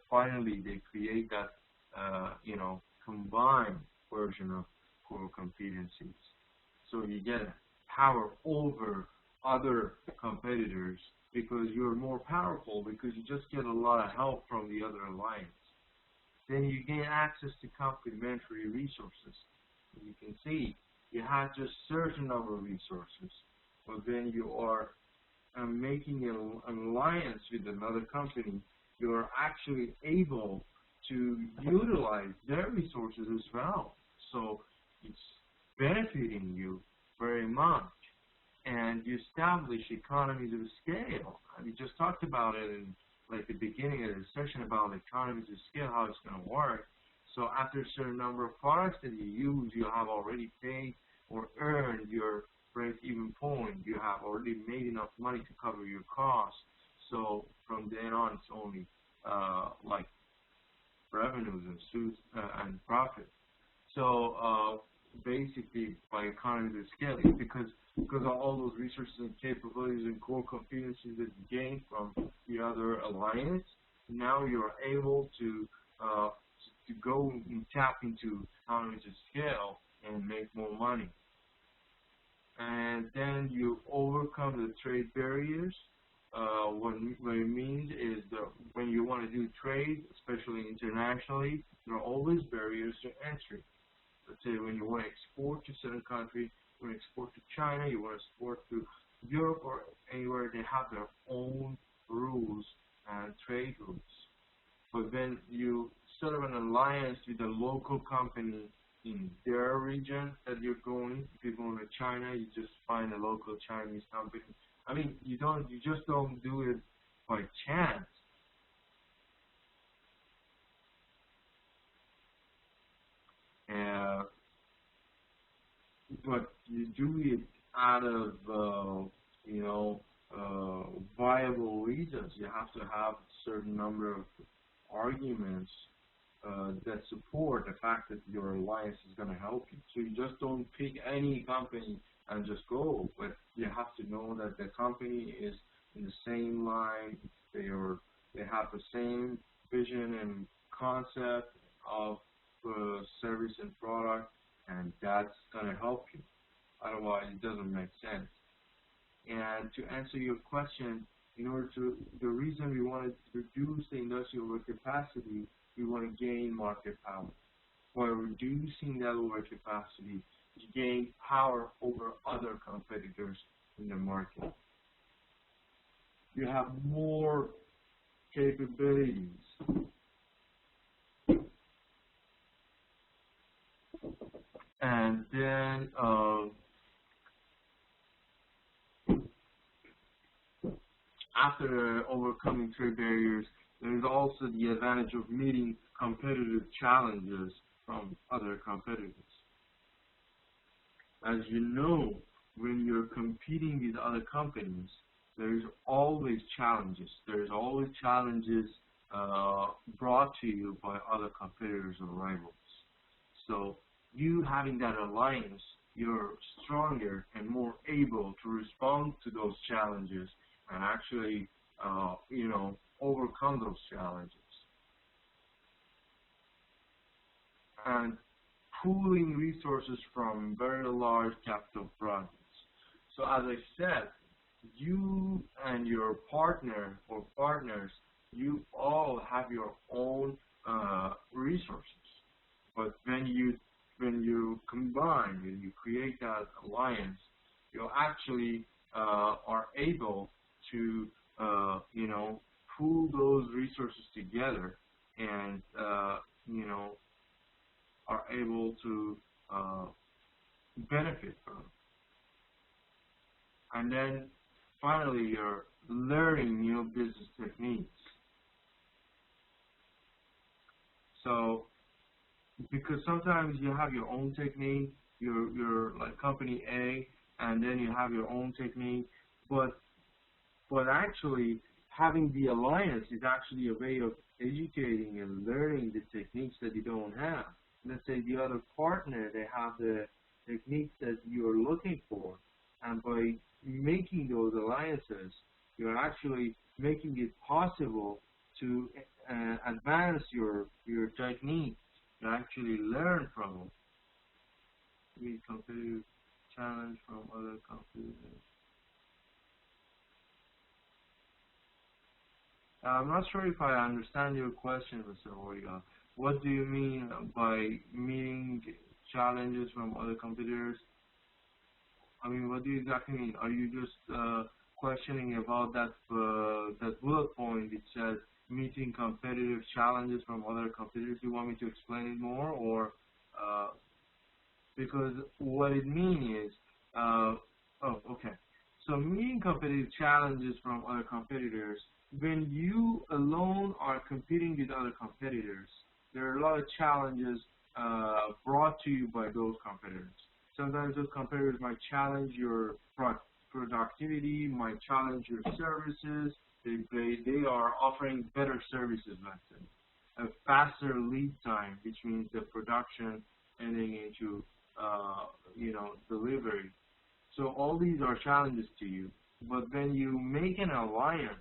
A: finally they create that combined version of core competencies. So you get power over other competitors because you're more powerful, because you just get a lot of help from the other alliance. Then you gain access to complementary resources. You can see you have just certain number of resources, but then you are making an alliance with another company. You are actually able to utilize their resources as well. So it's benefiting you very much. And you establish economies of scale. We just talked about it in like the beginning of the session about economies of scale, how it's going to work. So after a certain number of products that you use, you have already paid or earned your break-even point. You have already made enough money to cover your costs. So from then on, it's only like revenues and profit. So basically, by economies of scale, because of all those resources and capabilities and core competencies that you gain from the other alliance, now you're able to go and tap into economies of scale and make more money. And then you overcome the trade barriers. What it means is that when you want to do trade, especially internationally, there are always barriers to entry. Let's say when you want to export to certain country, you want to export to China, you want to export to Europe or anywhere, they have their own rules and trade routes. But then you set up an alliance with a local company in their region that you're going. If you're going to China, you just find a local Chinese company. I mean, you just don't do it by chance. But you do it out of, viable reasons. You have to have a certain number of arguments that support the fact that your alliance is going to help you. So you just don't pick any company and just go, but you have to know that the company is in the same line. They have the same vision and concept of service and product, and that's going to help you. Otherwise, it doesn't make sense. And to answer your question, the reason we want to reduce the industrial overcapacity, we want to gain market power. By reducing that overcapacity, you gain power over other competitors in the market. You have more capabilities. And then after overcoming trade barriers, there is also the advantage of meeting competitive challenges from other competitors. As you know, when you're competing with other companies, there's always challenges. There's always challenges brought to you by other competitors or rivals. So you having that alliance, you're stronger and more able to respond to those challenges and actually, overcome those challenges. And pooling resources from very large capital projects. So as I said, you and your partner or partners, you all have your own resources. But when you combine, when you create that alliance, you actually are able to pool those resources together and are able to benefit from it. And then finally, you're learning new business techniques. So because sometimes you have your own technique, you're like company A, and then you have your own technique, but actually having the alliance is actually a way of educating and learning the techniques that you don't have. Let's say the other partner, they have the techniques that you're looking for, and by making those alliances, you're actually making it possible to advance your techniques, to actually learn from them. We competitive challenge from other competitors. I'm not sure if I understand your question, Mr. Horia. What do you mean by meeting challenges from other competitors? I mean, what do you exactly mean? Are you just questioning about that bullet point which says meeting competitive challenges from other competitors? Do you want me to explain it more, or because what it means is, oh, okay. So meeting competitive challenges from other competitors, when you alone are competing with other competitors, there are a lot of challenges brought to you by those competitors. Sometimes those competitors might challenge your productivity, might challenge your services. They are offering better services, let's say. A faster lead time, which means the production ending into delivery. So all these are challenges to you. But when you make an alliance,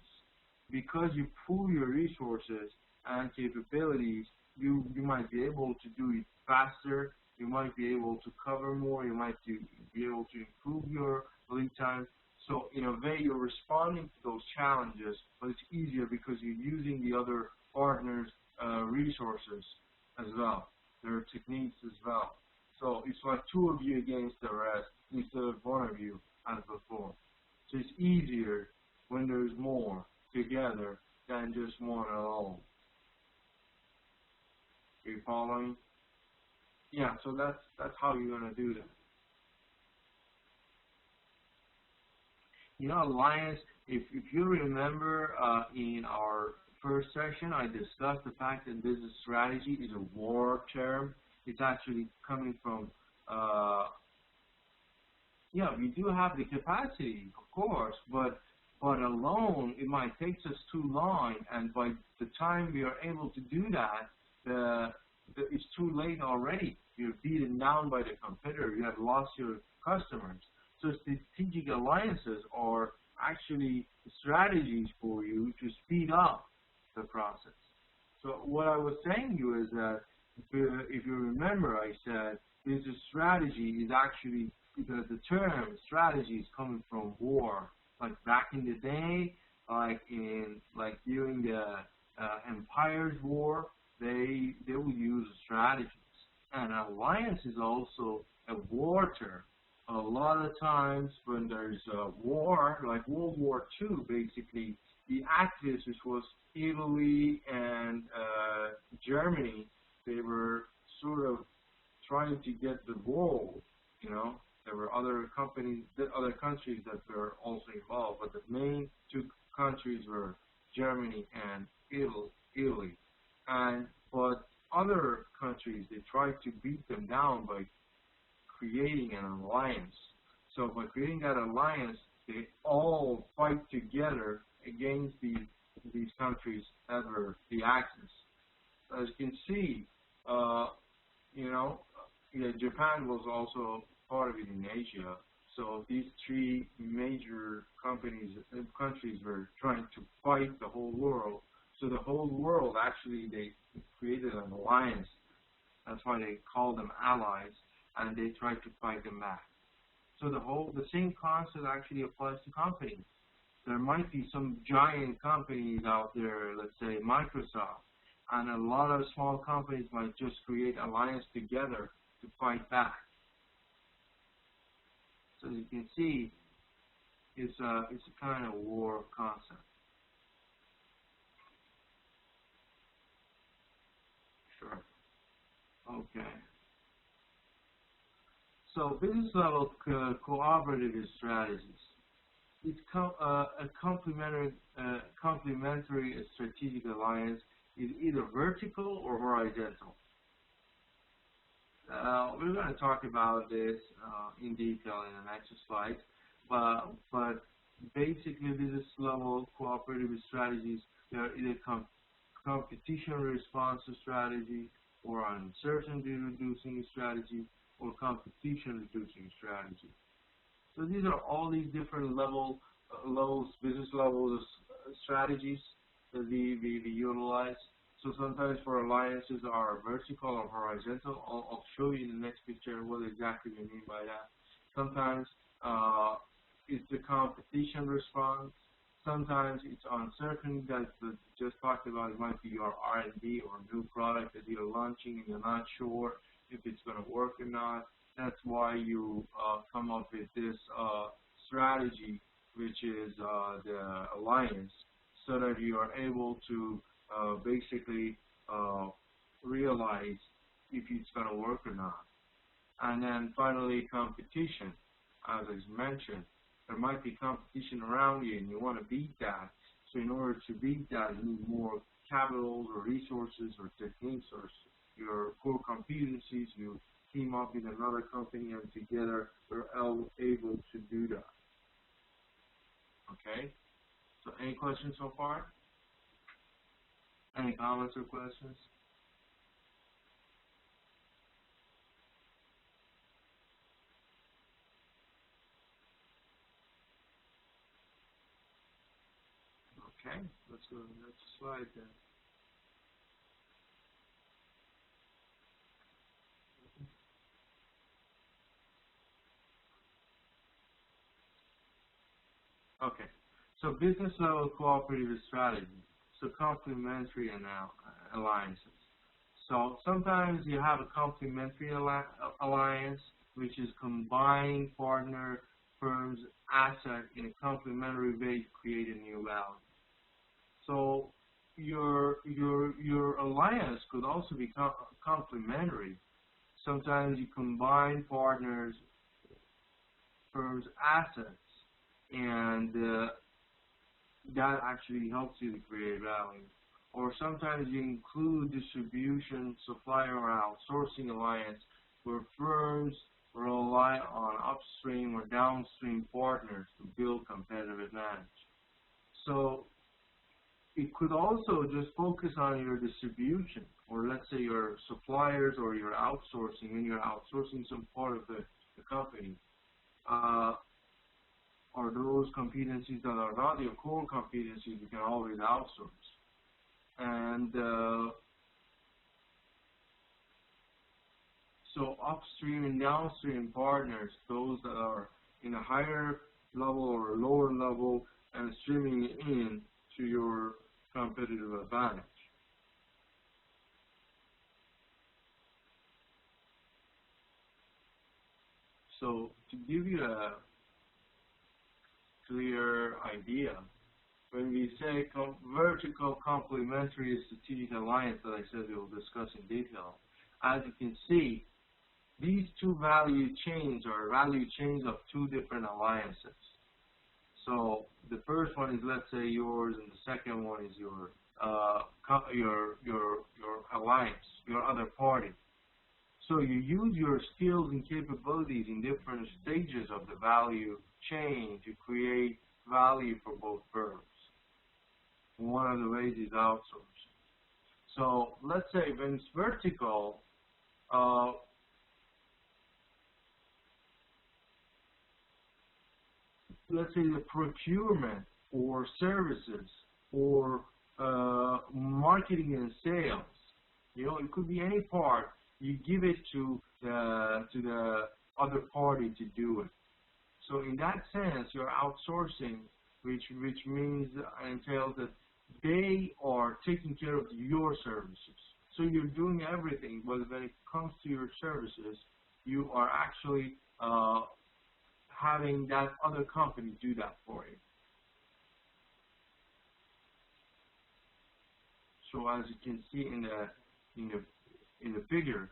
A: because you pool your resources and capabilities, you might be able to do it faster. You might be able to cover more. You might be able to improve your lead time. So in a way, you're responding to those challenges, but it's easier because you're using the other partners' resources as well, their techniques as well. So it's like two of you against the rest instead of one of you as before. So it's easier when there's more together than just one alone. Are you following? Yeah, so that's how you're gonna do that. Alliance, if you remember in our first session, I discussed the fact that business strategy is a war term. It's actually coming from, we do have the capacity, of course, but alone, it might take us too long, and by the time we are able to do that, it's too late already. You're beaten down by the competitor. You have lost your customers. So strategic alliances are actually strategies for you to speed up the process. So what I was saying to you is that if you remember, I said business strategy is actually, the term strategy is coming from war. Like back in the day, like during the Empire's War, they would use strategies. And alliance is also a war term. A lot of times when there's a war, like World War II, basically, the Axis, which was Italy and Germany, they were sort of trying to get the world, There were other countries that were also involved, but the main two countries were Germany and Italy. But other countries, they tried to beat them down by creating an alliance. So by creating that alliance, they all fight together against these countries that were the Axis. As you can see, Japan was also part of it in Asia. So these three major countries were trying to fight the whole world. So the whole world, actually, they created an alliance. That's why they call them allies, and they tried to fight them back. So the same concept actually applies to companies. There might be some giant companies out there, let's say Microsoft, and a lot of small companies might just create alliance together to fight back. So you can see, it's a kind of war concept. Sure. Okay. So business level cooperative strategies. It's a complementary strategic alliance is either vertical or horizontal. We're going to talk about this in detail in the next slide, but basically business level cooperative strategies, they're either competition response strategy, or uncertainty reducing strategy, or competition reducing strategy. So these are all these different business levels strategies that we utilize. So sometimes for alliances are vertical or horizontal. I'll show you in the next picture what exactly we mean by that. Sometimes it's the competition response. Sometimes it's uncertainty that we just talked about. It might be your R&D or new product that you're launching and you're not sure if it's going to work or not. That's why you come up with this strategy, which is the alliance, so that you are able to basically realize if it's going to work or not. And then finally, competition. As I mentioned, there might be competition around you and you want to beat that. So in order to beat that, you need more capital or resources or techniques or your core competencies. You team up with another company and together we're able to do that. Okay? So any questions so far? Any comments or questions? Okay, let's go to the next slide then. Okay, so business level cooperative strategy, so complementary alliances. So sometimes you have a complementary alliance, which is combining partner firms' assets in a complementary way to create a new value. So your alliance could also be complementary. Sometimes you combine partners' firms' assets, and that actually helps you to create value. Or sometimes you include distribution, supplier, or outsourcing alliance where firms rely on upstream or downstream partners to build competitive advantage. So it could also just focus on your distribution, or let's say your suppliers or your outsourcing, when you're outsourcing some part of the company. Or those competencies that are not your core competencies, you can always outsource. And so upstream and downstream partners, those that are in a higher level or a lower level and streaming in to your competitive advantage. So to give you a clear idea, when we say vertical complementary strategic alliance that I said we will discuss in detail, as you can see, these two value chains are value chains of two different alliances. So the first one is, let's say, yours, and the second one is your alliance, your other party. So you use your skills and capabilities in different stages of the value chain to create value for both firms. One of the ways is outsourcing. So let's say when it's vertical, let's say the procurement or services or marketing and sales, it could be any part. You give it to the other party to do it. So in that sense, you're outsourcing, which means entails that they are taking care of your services. So you're doing everything, but when it comes to your services, you are actually having that other company do that for you. So as you can see in the figure,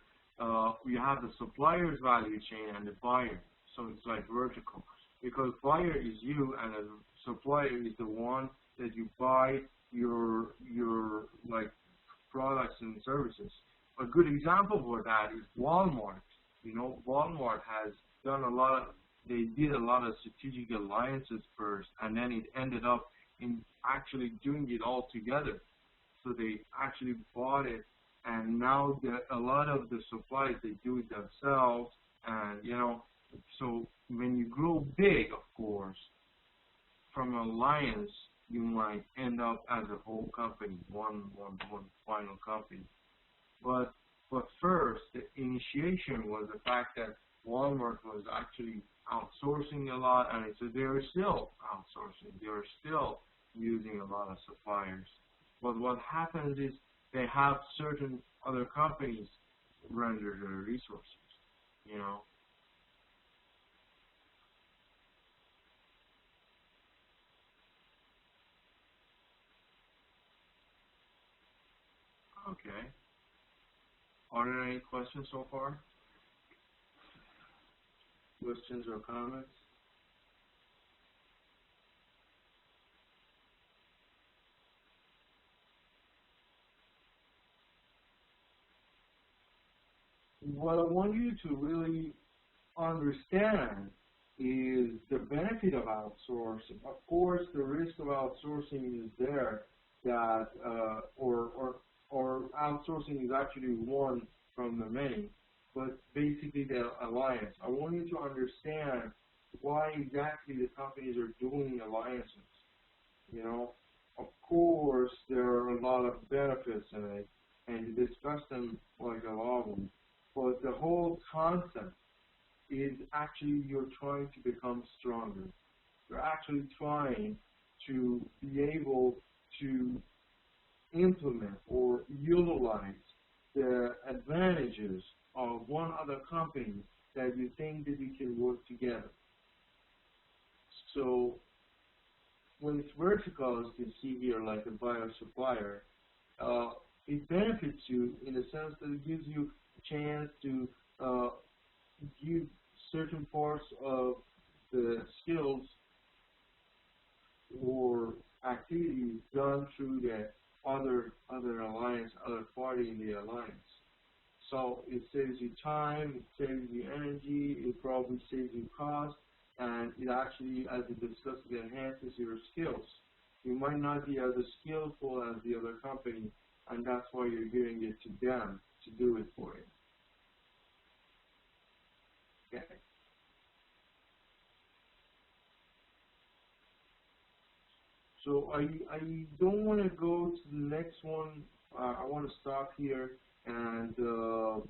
A: we have the supplier's value chain and the buyer. So it's like vertical, because buyer is you and the supplier is the one that you buy your like products and services. A good example for that is Walmart. Walmart has done they did a lot of strategic alliances first, and then it ended up in actually doing it all together. so they actually bought it, and now a lot of the supplies they do it themselves, and so when you grow big, of course, from alliance, you might end up as a whole company, one final company. But first, the initiation was the fact that Walmart was actually outsourcing a lot, and so they were still outsourcing. They were still using a lot of suppliers. But what happens is they have certain other companies render their resources. Okay. Are there any questions so far? Questions or comments? What I want you to really understand is the benefit of outsourcing. Of course, the risk of outsourcing is there, that or outsourcing is actually one from the many, but basically the alliance. I want you to understand why exactly the companies are doing alliances. Of course, there are a lot of benefits in it, and you discuss them like a lot of them, but the whole concept is actually you're trying to become stronger. You're actually trying to be able to implement or utilize the advantages of one other company that you think that you can work together. So when it's vertical, as you can see here, like a buyer-supplier, it benefits you in the sense that it gives you a chance to give certain parts of the skills or activities done through the other alliance, other party in the alliance. So it saves you time, it saves you energy, it probably saves you cost, and it actually, as we discussed, it enhances your skills. You might not be as skillful as the other company, and that's why you're giving it to them to do it for you. Okay. So I don't want to go to the next one. I want to stop here, and because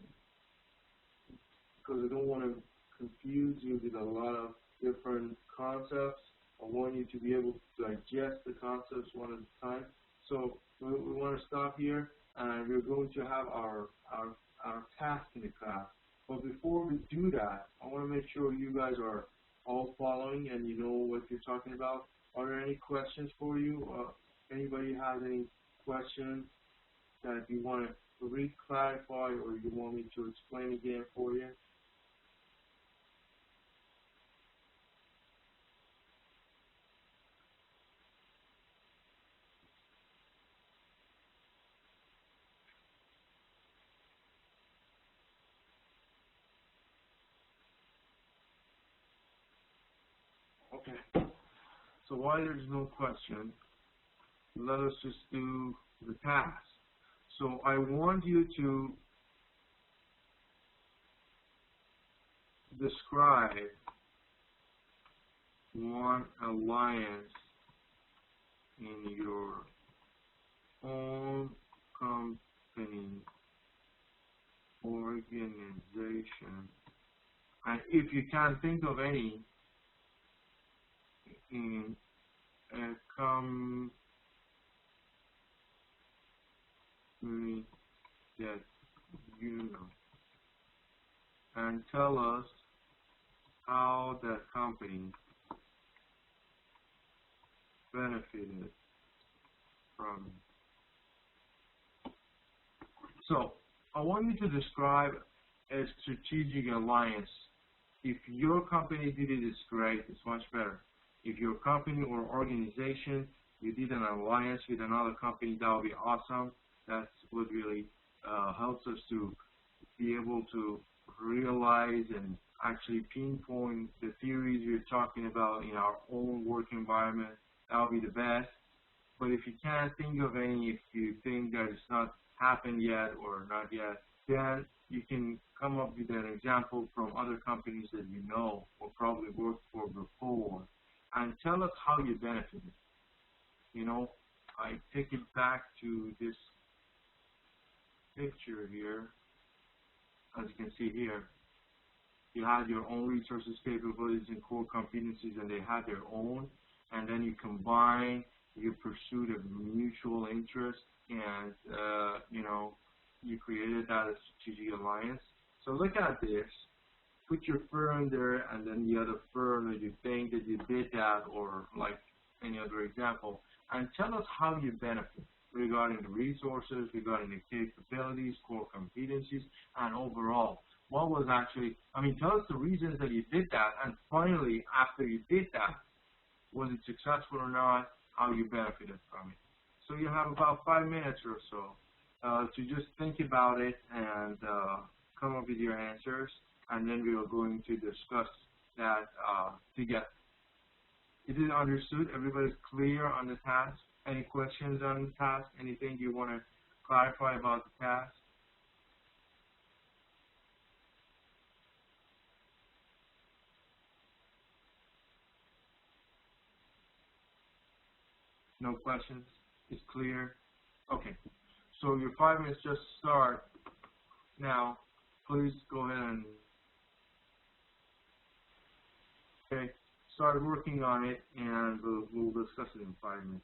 A: I don't want to confuse you with a lot of different concepts. I want you to be able to digest the concepts one at a time. So we want to stop here, and we're going to have our task in the class. But before we do that, I want to make sure you guys are all following and you know what you're talking about. Are there any questions for you? Anybody has any questions that you want to re-clarify or you want me to explain again for you? Okay. So while there's no question, let us just do the task. So I want you to describe one alliance in your own company, organization, and if you can't think of any, in a company that you know, and tell us how that company benefited from it. So I want you to describe a strategic alliance. If your company did it, it's great, it's much better. If your company or organization, you did an alliance with another company, that would be awesome. That's what really helps us to be able to realize and actually pinpoint the theories we're talking about in our own work environment. That would be the best. But if you can't think of any, if you think that it's not happened yet or not yet, then you can come up with an example from other companies that you know or probably worked for before, and tell us how you benefited. You know, I take it back to this picture here. As you can see here, you have your own resources, capabilities, and core competencies, and they have their own, and then you combine your pursuit of mutual interest, and you know, you created that as strategic alliance. So look at this. Put your firm there, and then the other firm that you think that you did that, or like any other example, and tell us how you benefit regarding the resources, regarding the capabilities, core competencies, and overall. What was actually, I mean, tell us the reasons that you did that, and finally, after you did that, was it successful or not, how you benefited from it. So you have about 5 minutes or so to just think about it and come up with your answers, and then we are going to discuss that together. Is it understood? Everybody's clear on the task? Any questions on the task? Anything you want to clarify about the task? No questions? It's clear? Okay. So your 5 minutes just start now. Please go ahead and start working on it, and we'll discuss it in 5 minutes.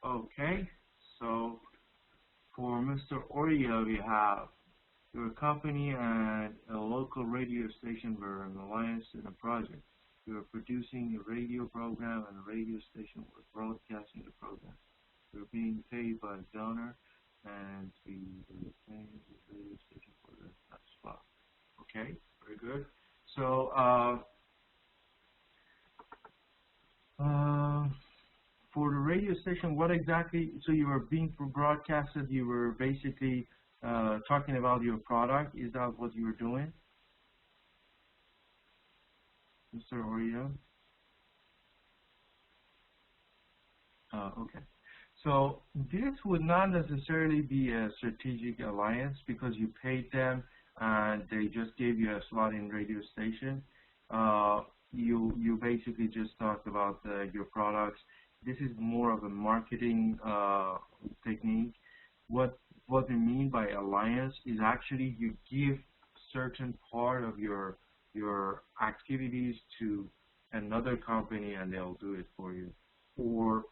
A: Okay, so for Mr. Oreo, we have your company and a local radio station were an alliance in a project. You are producing a radio program and a radio station were broadcasting the program. You're being paid by a donor and we were paying the radio station for that spot. Okay, very good. So, for the radio station, what exactly, so you were being broadcasted, you were basically talking about your product. Is that what you were doing, Mr. Oreo? Okay. So this would not necessarily be a strategic alliance because you paid them and they just gave you a slot in radio station. You basically just talked about your products. This is more of a marketing technique. What we mean by alliance is actually you give certain part of your activities to another company and they'll do it for you, or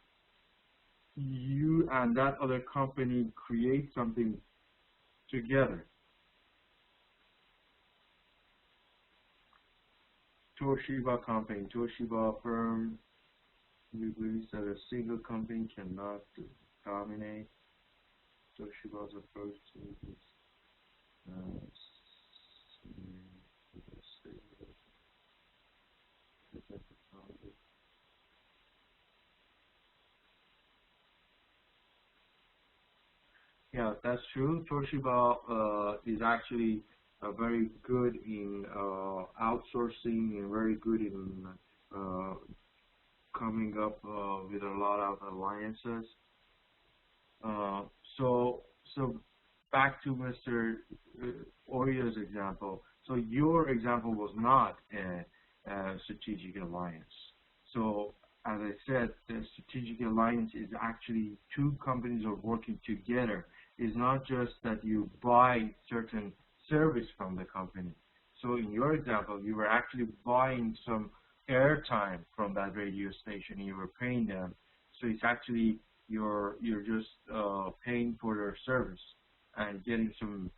A: you and that other company create something together. Toshiba company, Toshiba firm, we believe that a single company cannot dominate. Toshiba's approach to this yeah, that's true. Toshiba is actually very good in outsourcing and very good in coming up with a lot of alliances. So back to Mr. Oreo's example. So your example was not a strategic alliance. So as I said, the strategic alliance is actually two companies are working together. It's not just that you buy certain service from the company. So in your example, you were actually buying some airtime from that radio station. You were paying them. So it's actually you're just paying for their service and getting some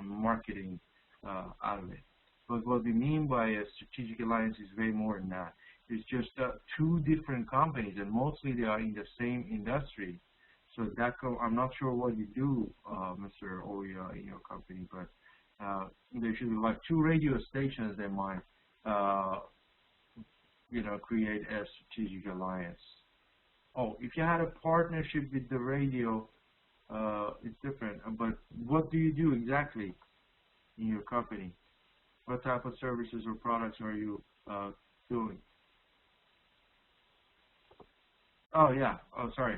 A: marketing out of it. But what we mean by a strategic alliance is way more than that. It's just two different companies, and mostly they are in the same industry. So that I'm not sure what you do, Mr. Oreo, in your company, but there should be like two radio stations that might, create a strategic alliance. Oh, if you had a partnership with the radio, it's different. But what do you do exactly in your company? What type of services or products are you doing? Oh yeah. Oh, sorry.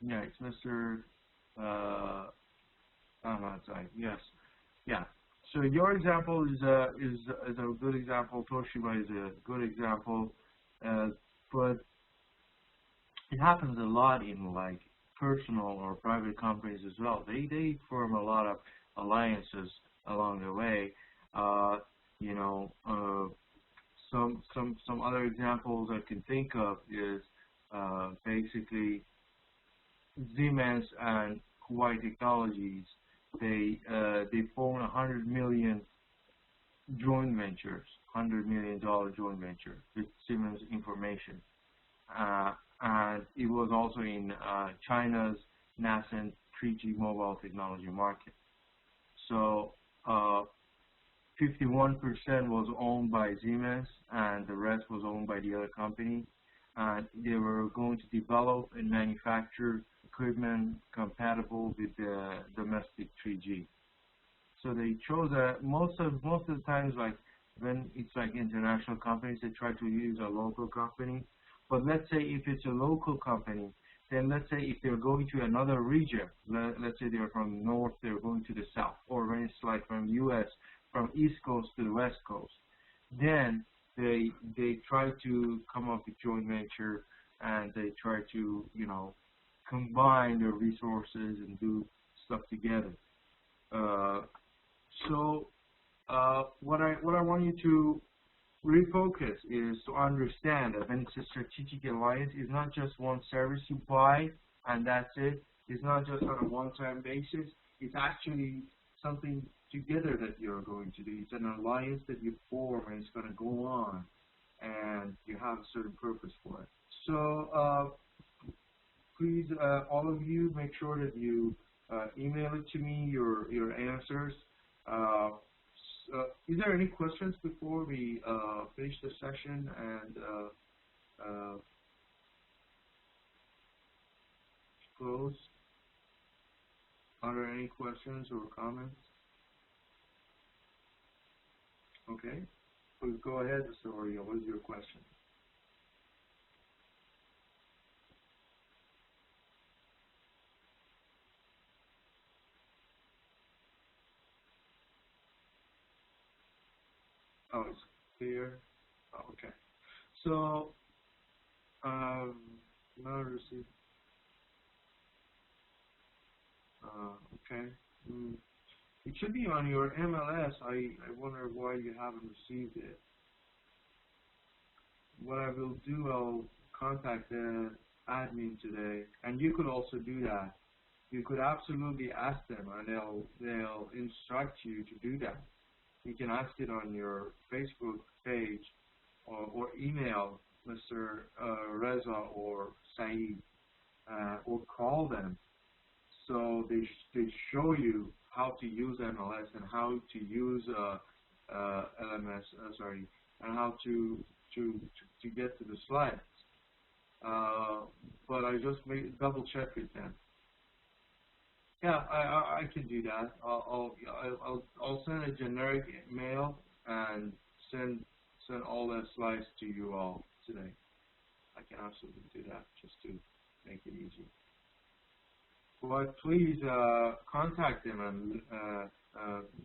A: Yeah, it's Mr. Ahmadzai. Yes. Yeah. So your example is a good example. Toshiba is a good example, but it happens a lot in like personal or private companies as well. They form a lot of alliances along the way. Some other examples I can think of is basically Siemens and Huawei Technologies. They formed 100 million joint ventures, $100 million joint venture with Siemens Information, and it was also in China's nascent 3G mobile technology market. So 51% was owned by Siemens, and the rest was owned by the other company. And they were going to develop and manufacture equipment compatible with the domestic 3G. So they chose most of the times, like when it's like international companies, they try to use a local company. But let's say if it's a local company, then let's say if they're going to another region, let's say they're from north, they're going to the south, or when it's like from U.S., from East Coast to the West Coast, then they try to come up with joint venture, and they try to combine their resources and do stuff together. So what I want you to refocus is to understand that when it's a strategic alliance, it's not just one service you buy and that's it. It's not just on a one-time basis. It's actually something together that you're going to do. It's an alliance that you form and it's going to go on, and you have a certain purpose for it. So please, all of you, make sure that you email it to me, your answers. Is there any questions before we finish the session and close? Are there any questions or comments? Okay. Please go ahead, Mr. Oriel. What is your question? Oh, it's clear. Oh, okay. So, not received. Okay. It should be on your MLS. I wonder why you haven't received it. What I will do, I'll contact the admin today, and you could also do that. You could absolutely ask them, and they'll instruct you to do that. You can ask it on your Facebook page or email Mr. Reza or Saeed, or call them. So they show you how to use MLS and how to use LMS, and how to get to the slides. But I just double check with them. Yeah, I can do that. I'll send a generic mail and send all the slides to you all today. I can absolutely do that just to make it easy. But please contact them and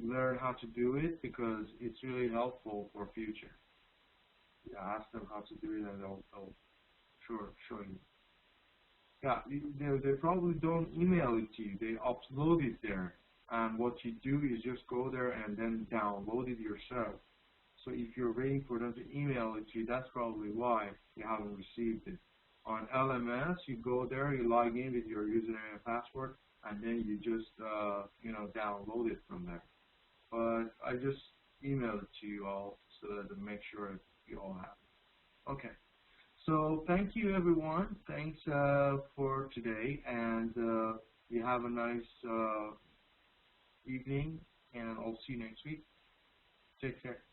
A: learn how to do it, because it's really helpful for future. Yeah, ask them how to do it, and they'll show you. Yeah, they probably don't email it to you. They upload it there, and what you do is just go there and then download it yourself. So if you're waiting for them to email it to you, that's probably why you haven't received it. On LMS, you go there, you log in with your username and password, and then you just download it from there. But I just emailed it to you all so that to make sure you all have it. Okay. So thank you, everyone. Thanks for today, and you have a nice evening, and I'll see you next week. Take care.